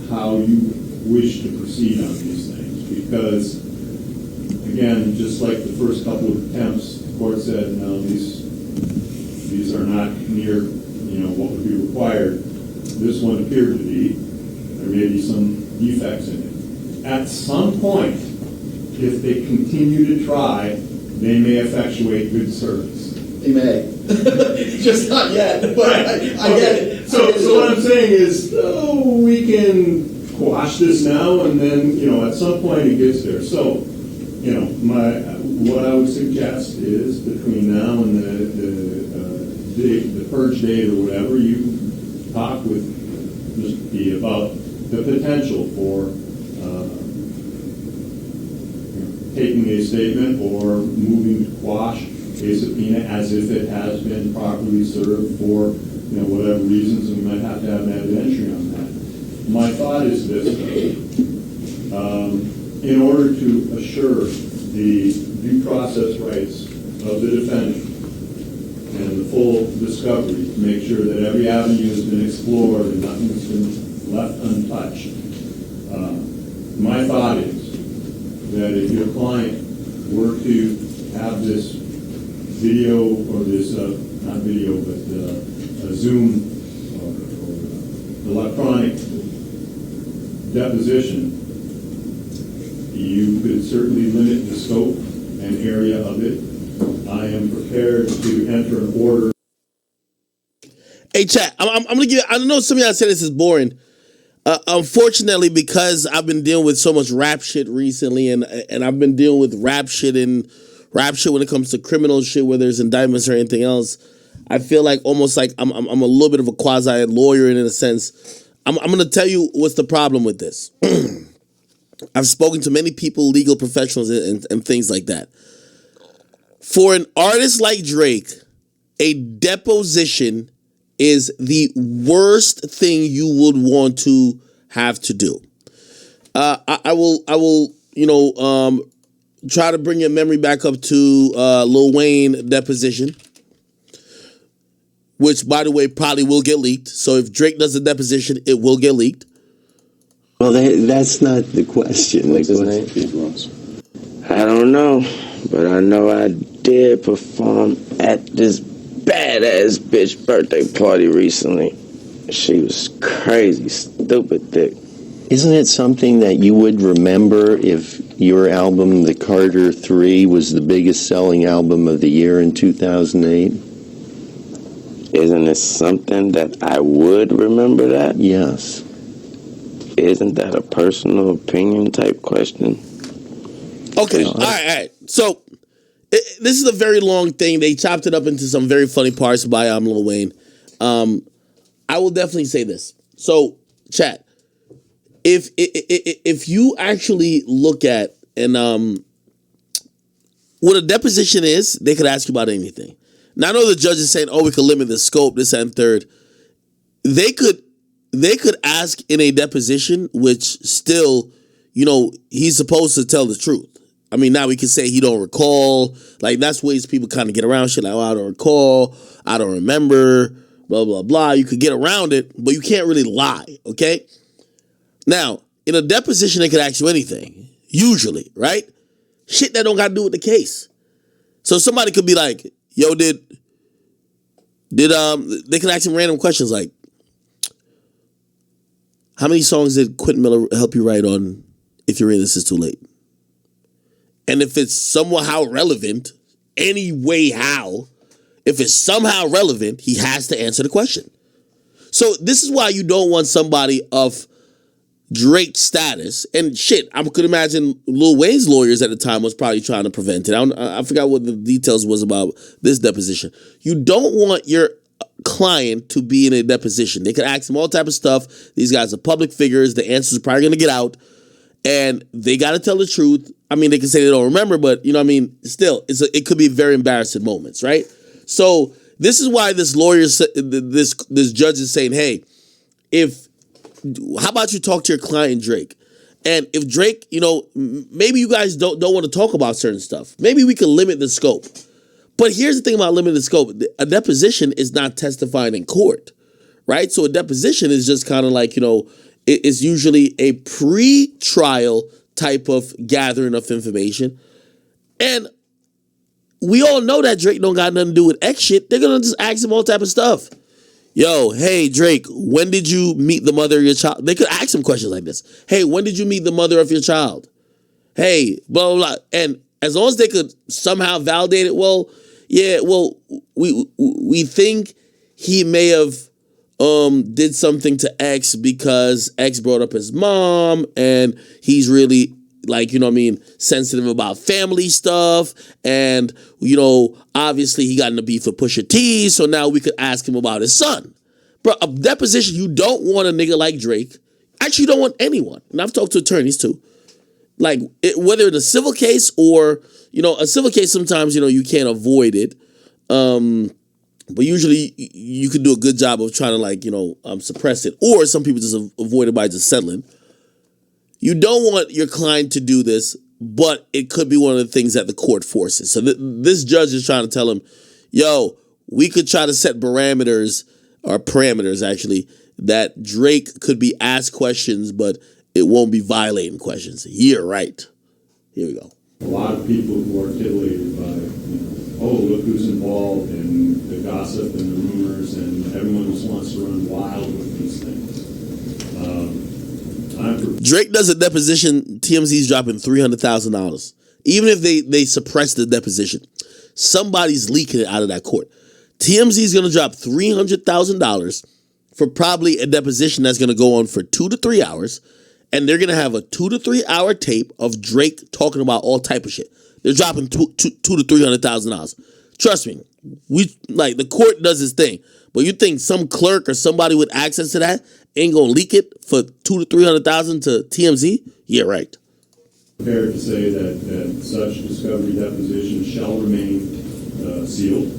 how you wish to proceed on these things. Because, again, just like the first couple of attempts, the court said, no, these are not near, you know, what would be required. This one appeared to be. There may be some defects in it. At some point, if they continue to try, they may effectuate good service. They may. Just not yet, but I get it. So what I'm saying is, we can quash this now, and then, you know, at some point it gets there. So, you know, what I would suggest is between now and the purge date or whatever, you talk with Mr. P about the potential for taking a statement or moving to quash a subpoena as if it has been properly served for, you know, whatever reasons, and we might have to have an evidentiary on that. My thought is this, in order to assure the due process rights of the defendant and the full discovery, to make sure that every avenue has been explored and nothing's been left untouched, my thought is that if your client were to have this video or this, not video, but a Zoom or electronic deposition, you could certainly limit the scope and area of it. I am prepared to enter an order. Hey, chat, I'm going to give, I know some of y'all said this is boring. Unfortunately, because I've been dealing with so much rap shit recently, and I've been dealing with rap shit when it comes to criminal shit, whether it's indictments or anything else, I feel like almost like I'm a little bit of a quasi lawyer in a sense. I'm going to tell you what's the problem with this. I've spoken to many people, legal professionals, and things like that. For an artist like Drake, a deposition is the worst thing you would want to have to do. I will, you know, try to bring your memory back up to Lil Wayne deposition, which, by the way, probably will get leaked. So if Drake does a deposition, it will get leaked. Well, that's not the question. What's his name? I don't know, but I know I did perform at this badass bitch birthday party recently. She was crazy, stupid thick. Isn't it something that you would remember if your album, The Carter 3, was the biggest selling album of the year in 2008? Isn't it something that I would remember that? Yes. Isn't that a personal opinion type question? Okay, all right. So this is a very long thing. They chopped it up into some very funny parts by Lil Wayne. I will definitely say this. So, chat, if you actually look at and what a deposition is, they could ask you about anything. Now I know the judge is saying, "Oh, we could limit the scope, this and third." They could ask in a deposition, which still, you know, he's supposed to tell the truth. I mean, now we can say he don't recall. Like, that's ways people kind of get around shit. Like, oh, I don't recall. I don't remember. Blah, blah, blah. You could get around it, but you can't really lie, okay? Now, in a deposition, they could ask you anything, usually, right? Shit that don't got to do with the case. So somebody could be like, yo, they can ask him random questions like, how many songs did Quentin Miller help you write on If Your Illness Is Too Late? And if it's somehow relevant, if it's somehow relevant, he has to answer the question. So this is why you don't want somebody of Drake's status. And shit, I could imagine Lil Wayne's lawyers at the time was probably trying to prevent it. I forgot what the details was about this deposition. You don't want your client to be in a deposition. They could ask him all type of stuff. These guys are public figures. The answers are probably going to get out. And they got to tell the truth. I mean, they can say they don't remember, but you know what I mean? Still, it could be very embarrassing moments, right? So this is why this lawyer, this judge is saying, hey, how about you talk to your client, Drake? And if Drake, maybe you guys don't want to talk about certain stuff. Maybe we can limit the scope. But here's the thing about limiting the scope. A deposition is not testifying in court, right? So a deposition is just kind of like, it's usually a pre-trial type of gathering of information. And we all know that Drake don't got nothing to do with X shit. They're going to just ask him all type of stuff. Yo, hey, Drake, when did you meet the mother of your child? They could ask him questions like this. Hey, when did you meet the mother of your child? Hey, blah, blah, blah. And as long as they could somehow validate it, we think he may have did something to X because X brought up his mom and he's really sensitive about family stuff. And, obviously he got in a beef with Pusha T. So now we could ask him about his son. Bro, a deposition, you don't want a nigga like Drake. Actually, you don't want anyone. And I've talked to attorneys too. Whether it's a civil case or, a civil case, sometimes, you can't avoid it. But usually you can do a good job of trying to suppress it. Or some people just avoid it by just settling. You don't want your client to do this, but it could be one of the things that the court forces. So this judge is trying to tell him, yo, we could try to set parameters actually, that Drake could be asked questions, but it won't be violating questions. You're right. Here we go. A lot of people who are titillated by, look who's involved in the gossip and the rumors, and everyone just wants to run wild with these things. Drake does a deposition, TMZ's dropping $300,000. Even if they suppress the deposition, somebody's leaking it out of that court. TMZ's going to drop $300,000 for probably a deposition that's going to go on for 2 to 3 hours. And they're going to have a 2 to 3 hour tape of Drake talking about all type of shit. They're dropping $200,000 to $300,000. Trust me, the court does its thing. But you think some clerk or somebody with access to that ain't gonna leak it for $200,000 to $300,000 to TMZ? Yeah, right. Prepared to say that such discovery deposition shall remain sealed.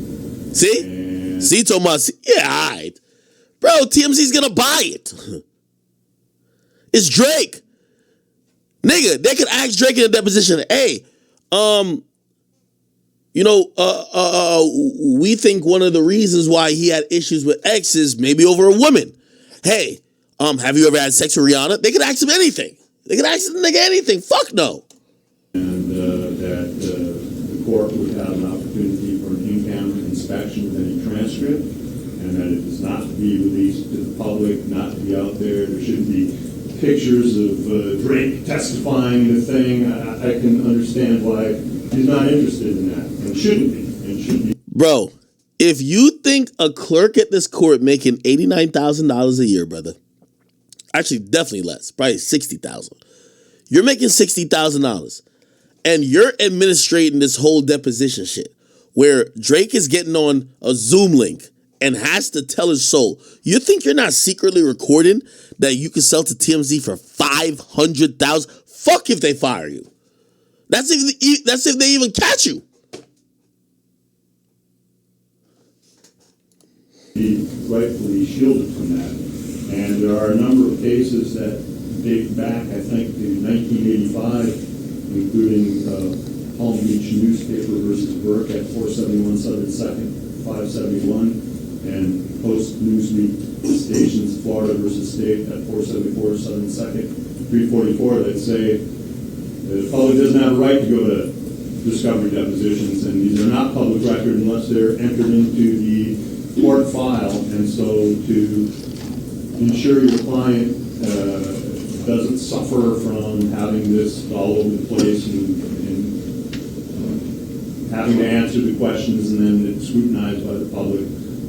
See, Thomas. Yeah, all right, bro. TMZ's gonna buy it. It's Drake, nigga. They could ask Drake in a deposition. Hey, we think one of the reasons why he had issues with X is maybe over a woman. Hey, have you ever had sex with Rihanna? They could ask him anything. They could ask the nigga anything. Fuck no. And that the court would have an opportunity for an in-camera inspection of any transcript, and that it is not to be released to the public, not to be out there. There shouldn't be pictures of Drake testifying in a thing. I can understand why he's not interested in that, and shouldn't be. Bro, if you think a clerk at this court making $89,000 a year, brother, actually definitely less, probably $60,000. You're making $60,000, and you're administrating this whole deposition shit, where Drake is getting on a Zoom link and has to tell his soul. You think you're not secretly recording that you can sell to TMZ for $500,000? Fuck if they fire you. That's if they even catch you. Be rightfully shielded from that. And there are a number of cases that date back, I think, to 1985, including Palm Beach newspaper versus Burke at 471 Southern 2nd, 571, and Post Newsweek Stations, Florida versus State at 474 Southern 2nd, 344 that say the public doesn't have a right to go to discovery depositions, and these are not public record unless they're entered into the court file. And so to ensure your client doesn't suffer from having this all over the place and having to answer the questions and then it's scrutinized by the public,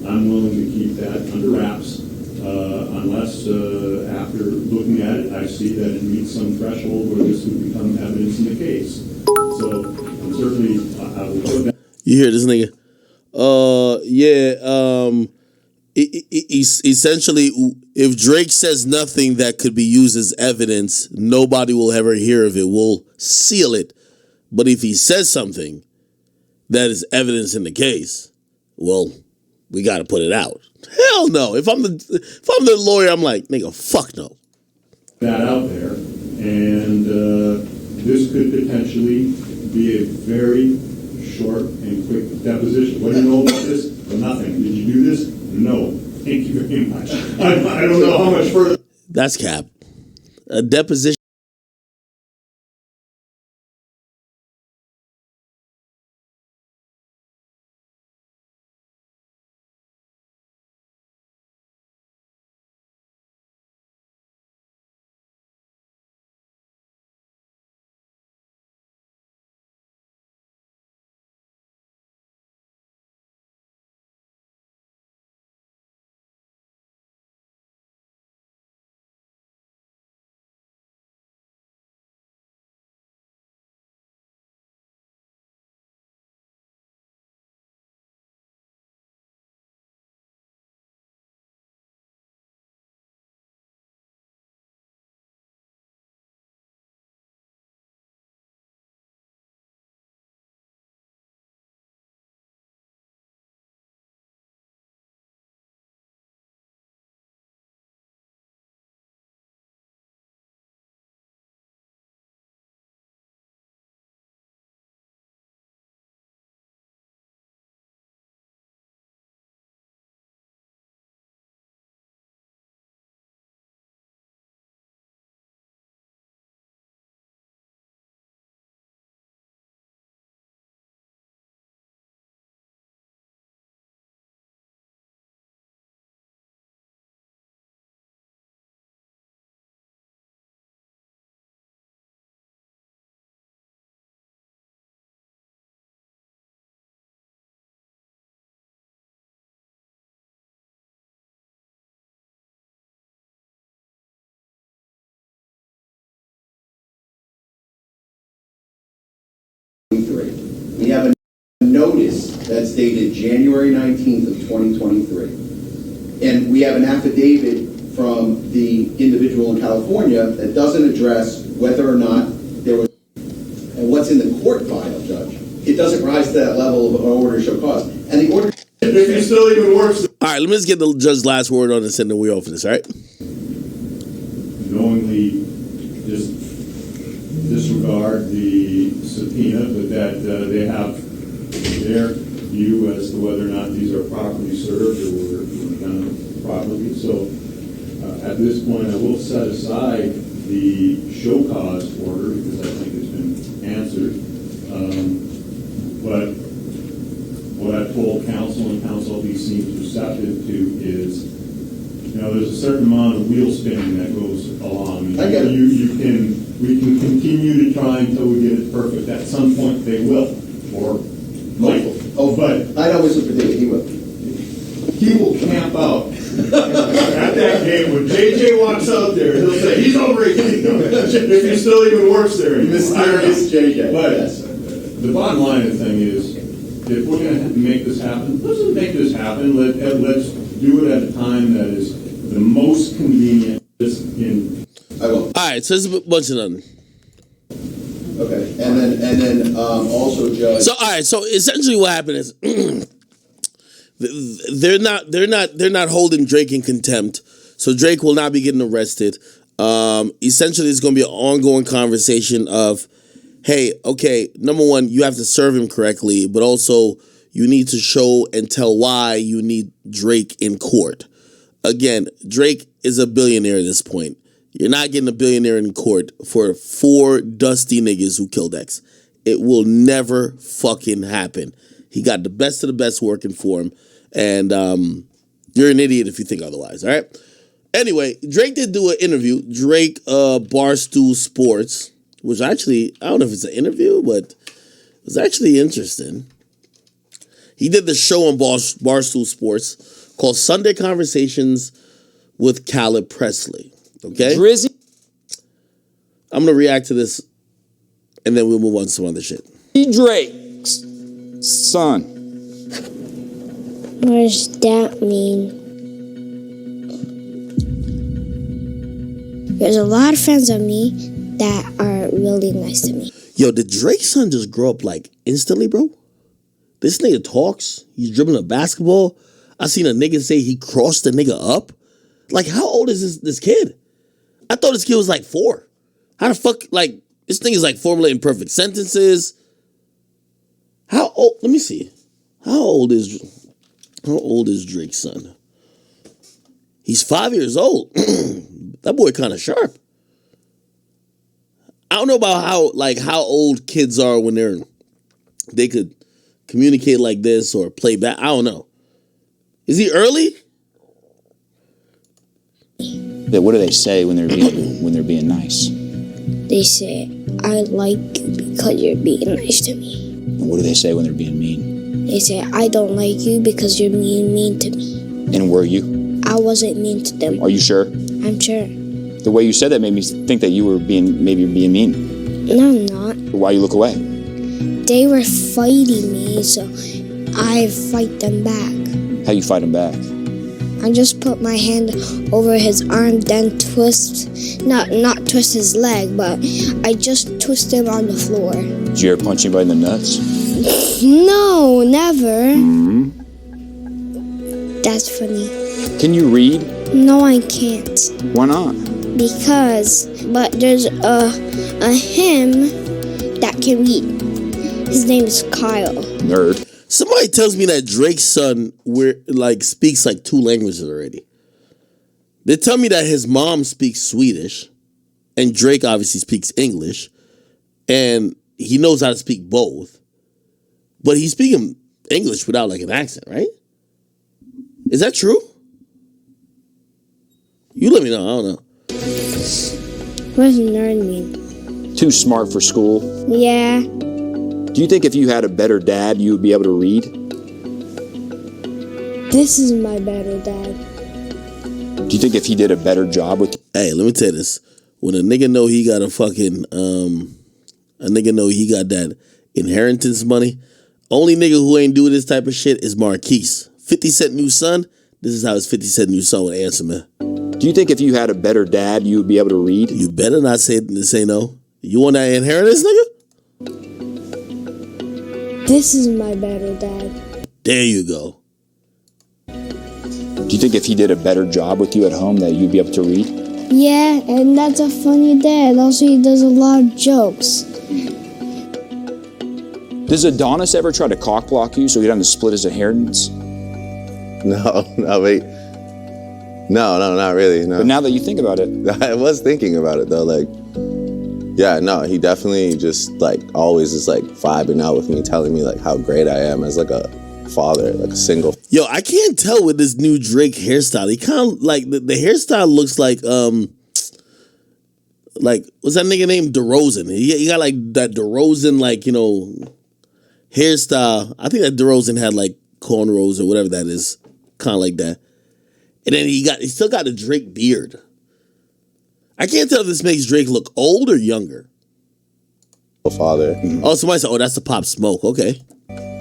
I'm willing to keep that under wraps unless after looking at it, I see that it meets some threshold where this would become evidence in the case. So I'm certainly, I will put that. You hear this nigga? Essentially, if Drake says nothing that could be used as evidence, nobody will ever hear of it. We'll seal it. But if he says something that is evidence in the case, well, we got to put it out. Hell no. If I'm the lawyer, I'm like, nigga, fuck no. That out there, and this could potentially be a very short and quick deposition. What do you know about this? Well, nothing. Did you do this? No. Thank you very much. I don't know how much further. That's cap. A deposition. We have a notice that's dated January 19th of 2023. And we have an affidavit from the individual in California that doesn't address whether or not there was, and what's in the court file, Judge. It doesn't rise to that level of an order to show cause. And the order... If it still even works. All right, let me just get the judge's last word on this and then we're off this, all right? Knowingly just disregard the subpoena, but that they have their view as to whether or not these are properly served or were done properly. So at this point, I will set aside the show cause order because I think it's been answered. But what I've told counsel, and counsel he seems receptive to, is, you know, there's a certain amount of wheel spinning that goes along. I get it. We can continue to try until we get it perfect. At some point, they will, or might. Oh, But I know Mr. Padilla, he will. he will camp out at that gate. When JJ walks out there, he'll say, he's over it. If he still even works there anymore. Mysterious JJ. But Yes. the bottom line of the thing is, if we're going to make this happen, let's make this happen. Let's do it at a time that is the most convenient. I will. All right, so there's a bunch of nothing. Okay. And then also, Judge. So all right, so essentially what happened is they're not holding Drake in contempt. So Drake will not be getting arrested. Essentially it's going to be an ongoing conversation of, hey, okay, number one, you have to serve him correctly, but also you need to show and tell why you need Drake in court. Again, Drake is a billionaire at this point. You're not getting a billionaire in court for 4 dusty niggas who killed X. It will never fucking happen. He got the best of the best working for him. And you're an idiot if you think otherwise, all right? Anyway, Drake did do an interview. Drake Barstool Sports, which actually, I don't know if it's an interview, but it was actually interesting. He did the show on Barstool Sports called Sunday Conversations with Caleb Presley. Okay? Drizzy I'm going to react to this, and then we'll move on to some other shit. Drake's son. What does that mean? There's a lot of friends of me that are really nice to me. Yo, did Drake's son just grow up like instantly, bro? This nigga talks. He's dribbling a basketball. I seen a nigga say he crossed the nigga up. Like, how old is this kid? I thought this kid was like 4. How the fuck, like, this thing is like formulating perfect sentences. How old? Let me see. How old is Drake's son? He's 5 years old. That boy kind of sharp. I don't know about how old kids are when they could communicate like this or play back. I don't know. Is he early? What do they say when they're being nice? They say, I like you because you're being nice to me. And what do they say when they're being mean? They say, I don't like you because you're being mean to me. And were you? I wasn't mean to them. Are you sure? I'm sure. The way you said that made me think that you were maybe being mean. No, I'm not. Why you look away? They were fighting me, so I fight them back. How you fight them back? I just put my hand over his arm, then not twist his leg, but I just twist him on the floor. Did you ever punch anybody in the nuts? No, never. Mm-hmm. That's funny. Can you read? No, I can't. Why not? But there's a him that can read. His name is Kyle. Nerd. Somebody tells me that Drake's son speaks like 2 languages already. They tell me that his mom speaks Swedish, and Drake obviously speaks English, and he knows how to speak both. But he's speaking English without like an accent, right? Is that true? You let me know. I don't know. What does nerd mean? Too smart for school. Yeah. Do you think if you had a better dad, you would be able to read? This is my better dad. Do you think if he did a better job with... Hey, let me tell you this. When a nigga know he got that inheritance money, only nigga who ain't do this type of shit is Marquise. 50 Cent new son, this is how his 50 Cent new son would answer, man. Do you think if you had a better dad, you would be able to read? You better not say no. You want that inheritance, nigga? This is my better dad. There you go. Do you think if he did a better job with you at home that you'd be able to read? Yeah, and that's a funny dad. Also, he does a lot of jokes. Does Adonis ever try to cock block you so he doesn't split his inheritance? No, wait. No, not really, no. But now that you think about it... I was thinking about it, though, like... Yeah, no, he definitely just, like, always is, like, vibing out with me, telling me, like, how great I am as, like, a father, like, a single... Yo, I can't tell with this new Drake hairstyle. He kind of, like, the hairstyle looks like, what's that nigga named? DeRozan. He got, like, that DeRozan, like, you know, hairstyle. I think that DeRozan had, like, cornrows or whatever that is. Kind of like that. And then he still got a Drake beard. I can't tell if this makes Drake look old or younger. Father. Oh, somebody said, that's the Pop Smoke. Okay.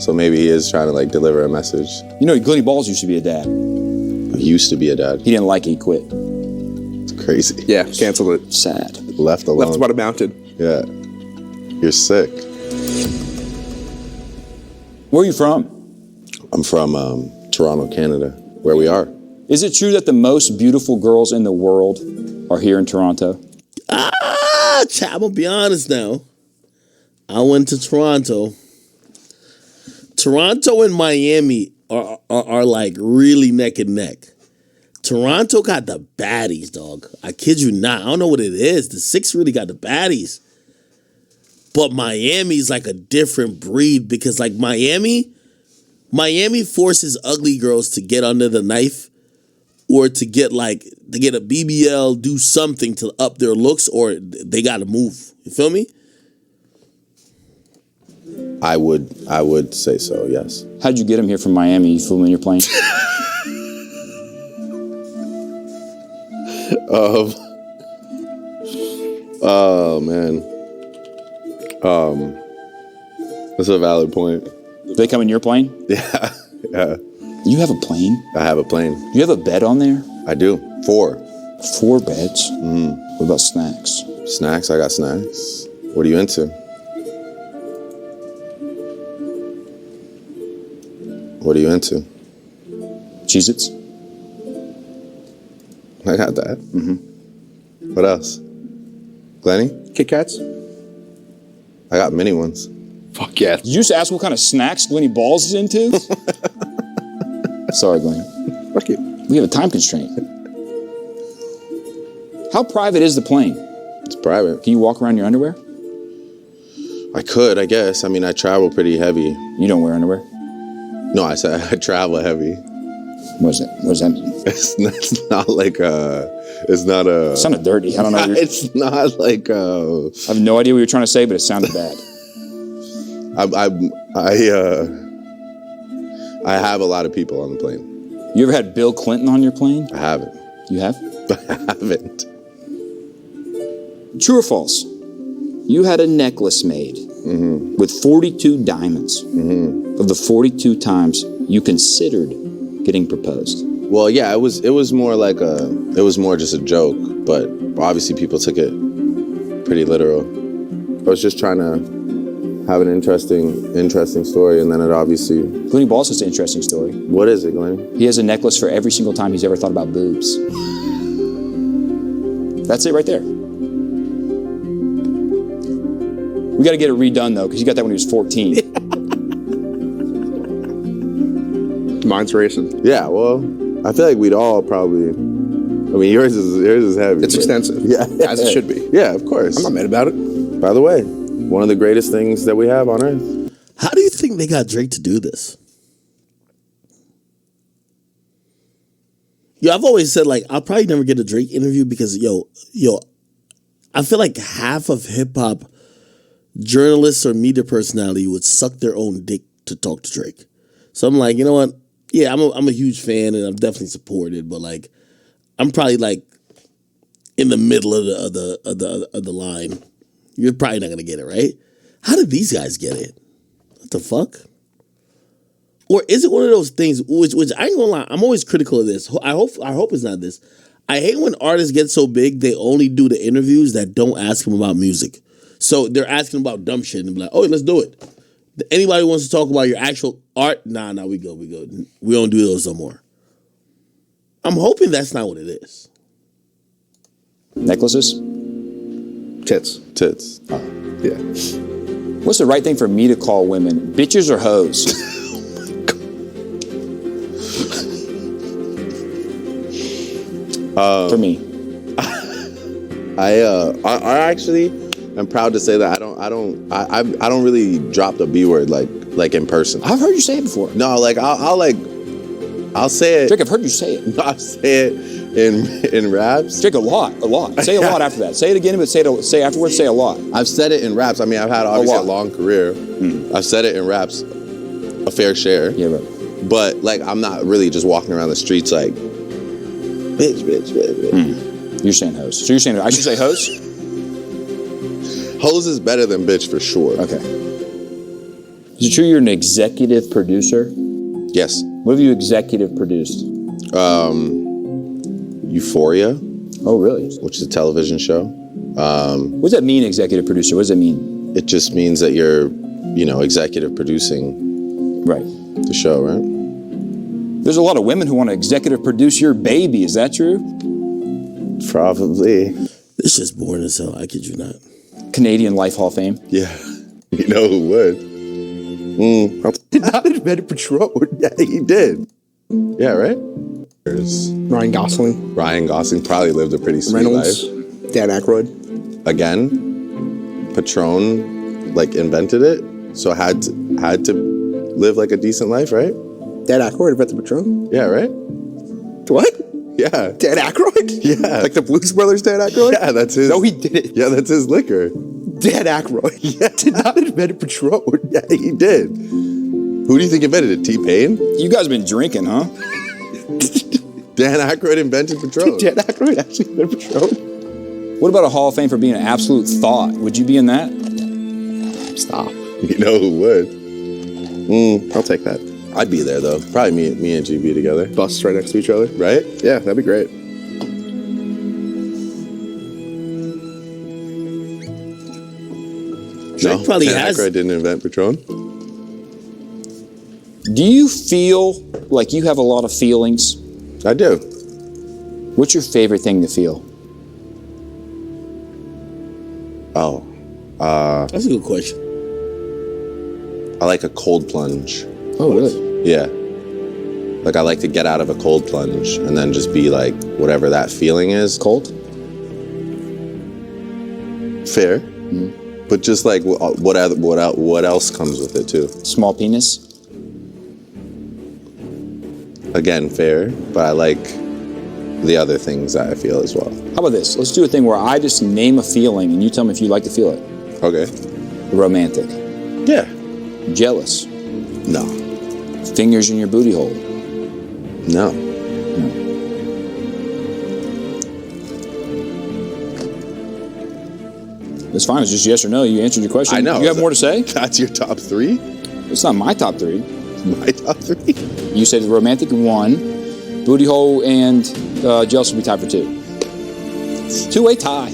So maybe he is trying to, like, deliver a message. You know, Glitty Balls used to be a dad. He used to be a dad. He didn't like it, he quit. It's crazy. Yeah, canceled it. Sad. Left alone. Left what amounted. Yeah. You're sick. Where are you from? I'm from Toronto, Canada, where we are. Is it true that the most beautiful girls in the world are here in Toronto? I'm gonna be honest now. I went to Toronto. Toronto and Miami are like really neck and neck. Toronto got the baddies, dog. I kid you not. I don't know what it is. The Six really got the baddies. But Miami's like a different breed because like Miami forces ugly girls to get under the knife or to get a BBL, do something to up their looks, or they got to move. You feel me? I would say so, yes. How'd you get him here from Miami? You flew him in your plane? Oh man. That's a valid point. They come in your plane? Yeah. Yeah. You have a plane? I have a plane. Do you have a bed on there? I do. 4. 4 beds? What about snacks? Snacks? I got snacks. What are you into? What are you into? Cheez-Its? I got that. What else? Glenny? Kit Kats? I got mini ones. Fuck yeah. Did you just ask what kind of snacks Glenny Balls is into? Sorry, Glenny. Fuck you. We have a time constraint. How private is the plane? It's private. Can you walk around in your underwear? I could, I guess. I mean, I travel pretty heavy. You don't wear underwear? No, I said I travel heavy. What does that mean? It's not like it's not a. It sounded dirty. I don't know. It's not like a. I have no idea what you're trying to say, but it sounded bad. I have a lot of people on the plane. You ever had Bill Clinton on your plane? I haven't. You have? I haven't. True or false? You had a necklace made with 42 diamonds of the 42 times you considered getting proposed. Well, yeah, it was more like it was more just a joke, but obviously people took it pretty literal. I was just trying to have an interesting story, and then it obviously. Glenny Balls has an interesting story. What is it, Glenny? He has a necklace for every single time he's ever thought about boobs. That's it right there. We got to get it redone though, because he got that when he was 14. Mine's racing. Yeah, well, I feel like we'd all probably. I mean, yours is heavy. It's extensive. Yeah, as it should be. Yeah, of course. I'm not mad about it. By the way, one of the greatest things that we have on earth. How do you think they got Drake to do this? Yo, I've always said, like, I'll probably never get a Drake interview because, yo, I feel like half of hip-hop journalists or media personality would suck their own dick to talk to Drake. So I'm like, you know what? Yeah, I'm a huge fan and I'm definitely supported, but, like, I'm probably, like, in the middle of the line. You're probably not going to get it, right? How did these guys get it? What the fuck? Or is it one of those things, which I ain't gonna lie, I'm always critical of this. I hope it's not this. I hate when artists get so big, they only do the interviews that don't ask them about music. So they're asking about dumb shit and be like, oh, let's do it. Anybody wants to talk about your actual art? Nah, we go. We don't do those no more. I'm hoping that's not what it is. Necklaces? Tits. Oh. Yeah. What's the right thing for me to call women? Bitches or hoes? For me. I actually am proud to say that I don't really drop the B word like in person. I've heard you say it before. No, like I'll say it. Drake, I've heard you say it. I'll say it in raps. Drake, a lot. Say a lot after that. Say it again, but say afterwards. Say a lot. I've said it in raps. I mean, I've had obviously a long career. I've said it in raps a fair share. Yeah, right. But like, I'm not really just walking around the streets like, bitch. You're saying hoes. So you're saying I should say hoes? Hoes is better than bitch for sure. Okay. Is it true you're an executive producer? Yes. What have you executive produced? Euphoria. Oh, really? Which is a television show. What does that mean, executive producer? What does that mean? It just means that you're, executive producing right the show, right? There's a lot of women who want to executive produce your baby. Is that true? Probably. It's just boring as hell. I kid you not. Canadian Life Hall of Fame. Yeah. You know who would? Did not invent Patrol. Yeah, he did. Yeah, right? Ryan Gosling, Ryan Gosling probably lived a pretty sweet Reynolds, life. Dan Aykroyd. Again, Patron like invented it, so had to live like a decent life, right? Dan Aykroyd invented Patron. Yeah, right? What? Yeah. Dan Aykroyd? Yeah. Like the Blues Brothers Dan Aykroyd? Yeah, that's his. No, he didn't. Yeah, that's his liquor. Dan Aykroyd did not invent Patron. Yeah, he did. Who do you think invented it? T-Pain? You guys been drinking, huh? Dan Aykroyd invented Patron. Dan Aykroyd actually invented Patron. What about a Hall of Fame for being an absolute thought? Would you be in that? Stop. You know who would? I'll take that. I'd be there, though. Probably me and GB together. Busts right next to each other. Right? Yeah, that'd be great. Drake probably Dan has. Aykroyd didn't invent Patron. Do you feel like you have a lot of feelings? I do. What's your favorite thing to feel? Oh. That's a good question. I like a cold plunge. Oh, really? Yeah. Like, I like to get out of a cold plunge and then just be like, whatever that feeling is. Cold? Fair. But just like, what else comes with it, too? Small penis? Again, fair. But I like the other things that I feel as well. How about this? Let's do a thing where I just name a feeling and you tell me if you like to feel it. Okay. Romantic. Yeah. Jealous. No. Fingers in your booty hole. No. It's fine. It's just yes or no. You answered your question. I know. You have more to say? That's your top three? It's not my top three. My top three? You said romantic 1, booty hole and jealous would be tied for 2. 2-way tie.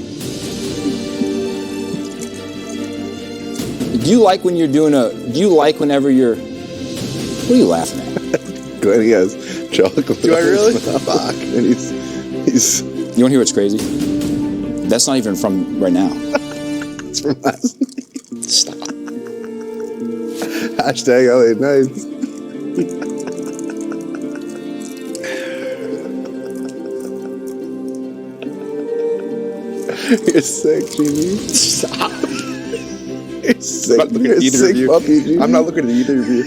Do you like when you're doing do you like whenever you're, what are you laughing at? Glenn, he has chocolate. Do I really? Fuck. And he's. You want to hear what's crazy? That's not even from right now. It's from last night. Stop. Hashtag LA Nights. You're sick, Jimmy. Stop. You're sick. I'm not looking You're at a either sick of you. puppy, Jimmy. I'm not looking at either of you.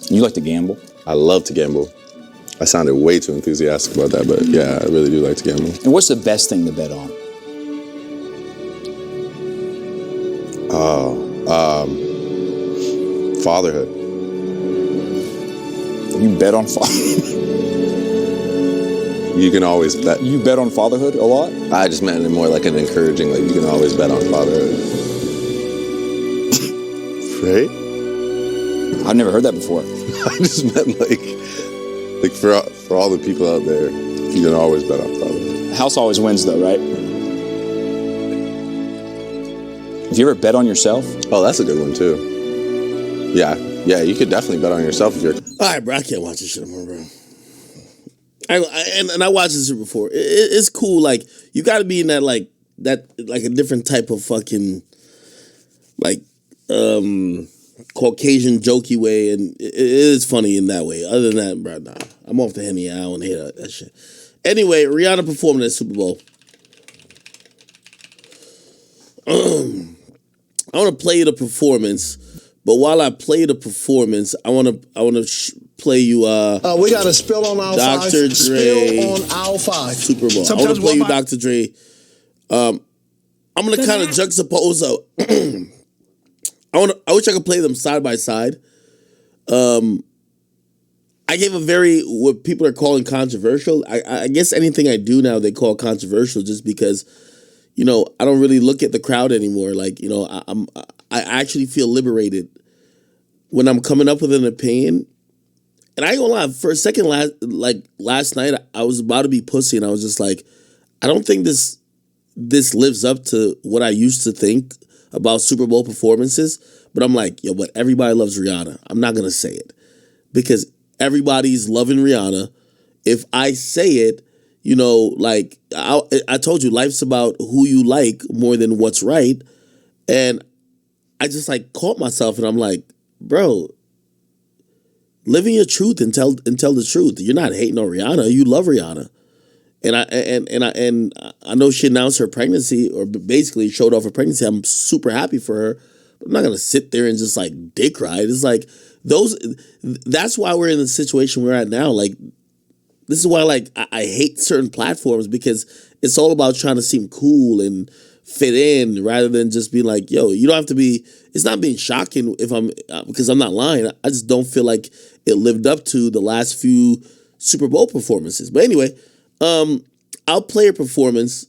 You like to gamble? I love to gamble. I sounded way too enthusiastic about that, but yeah, I really do like to gamble. And what's the best thing to bet on? Fatherhood. You bet on fatherhood? You can always bet. You bet on fatherhood a lot? I just meant it more like an encouraging, like you can always bet on fatherhood. Right? I've never heard that before. I just meant like for all the people out there, you can always bet on fatherhood. The house always wins though, right? Have you ever bet on yourself? Oh, that's a good one too. Yeah, you could definitely bet on yourself if you're. All right, bro. I can't watch this shit anymore, bro. And I watched this shit before. It's cool. Like you got to be in that like a different type of fucking like Caucasian jokey way, and it is funny in that way. Other than that, bro, nah. I'm off the Henny. I don't want to hear that shit. Anyway, Rihanna performed at the Super Bowl. I want to play the performance, but while I play the performance, I want to play you. We got a spill on aisle 5. Dr. Dre. Spill on aisle 5. Super Bowl. I want to play you Dr. Dre. I'm gonna kind of juxtapose. I wish I could play them side by side. I gave a what people are calling controversial. I guess anything I do now they call controversial just because, I don't really look at the crowd anymore. Like, I actually feel liberated when I'm coming up with an opinion. And I ain't gonna lie, for a second last night, I was about to be pussy and I was just like, I don't think this lives up to what I used to think about Super Bowl performances. But I'm like, but everybody loves Rihanna. I'm not gonna say it because everybody's loving Rihanna. If I say it, I told you, life's about who you like more than what's right. And I just caught myself and I'm like, bro, living your truth and tell the truth. You're not hating on Rihanna. You love Rihanna. And I know she announced her pregnancy, or basically showed off her pregnancy. I'm super happy for her. But I'm not gonna sit there and just like dick ride. It's like that's why we're in the situation we're at now. Like, this is why like I hate certain platforms, because it's all about trying to seem cool and fit in rather than just being like, yo, you don't have to be. It's not being shocking because I'm not lying. I just don't feel like it lived up to the last few Super Bowl performances. But anyway, I'll play a performance.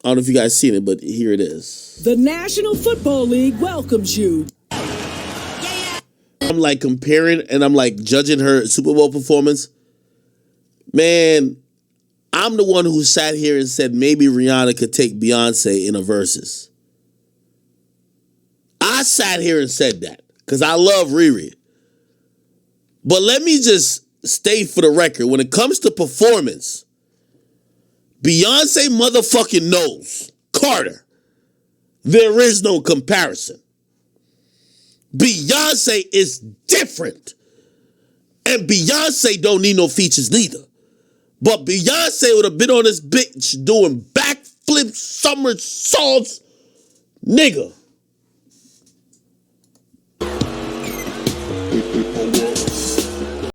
I don't know if you guys seen it, but here it is. The National Football League welcomes you. I'm like comparing and I'm like judging her Super Bowl performance. Man, I'm the one who sat here and said maybe Rihanna could take Beyonce in a versus. I sat here and said that because I love Riri. But let me just state for the record, when it comes to performance, Beyonce motherfucking knows Carter. There is no comparison. Beyonce is different. And Beyonce don't need no features neither. But Beyonce would have been on this bitch doing backflips, somersaults. Nigga.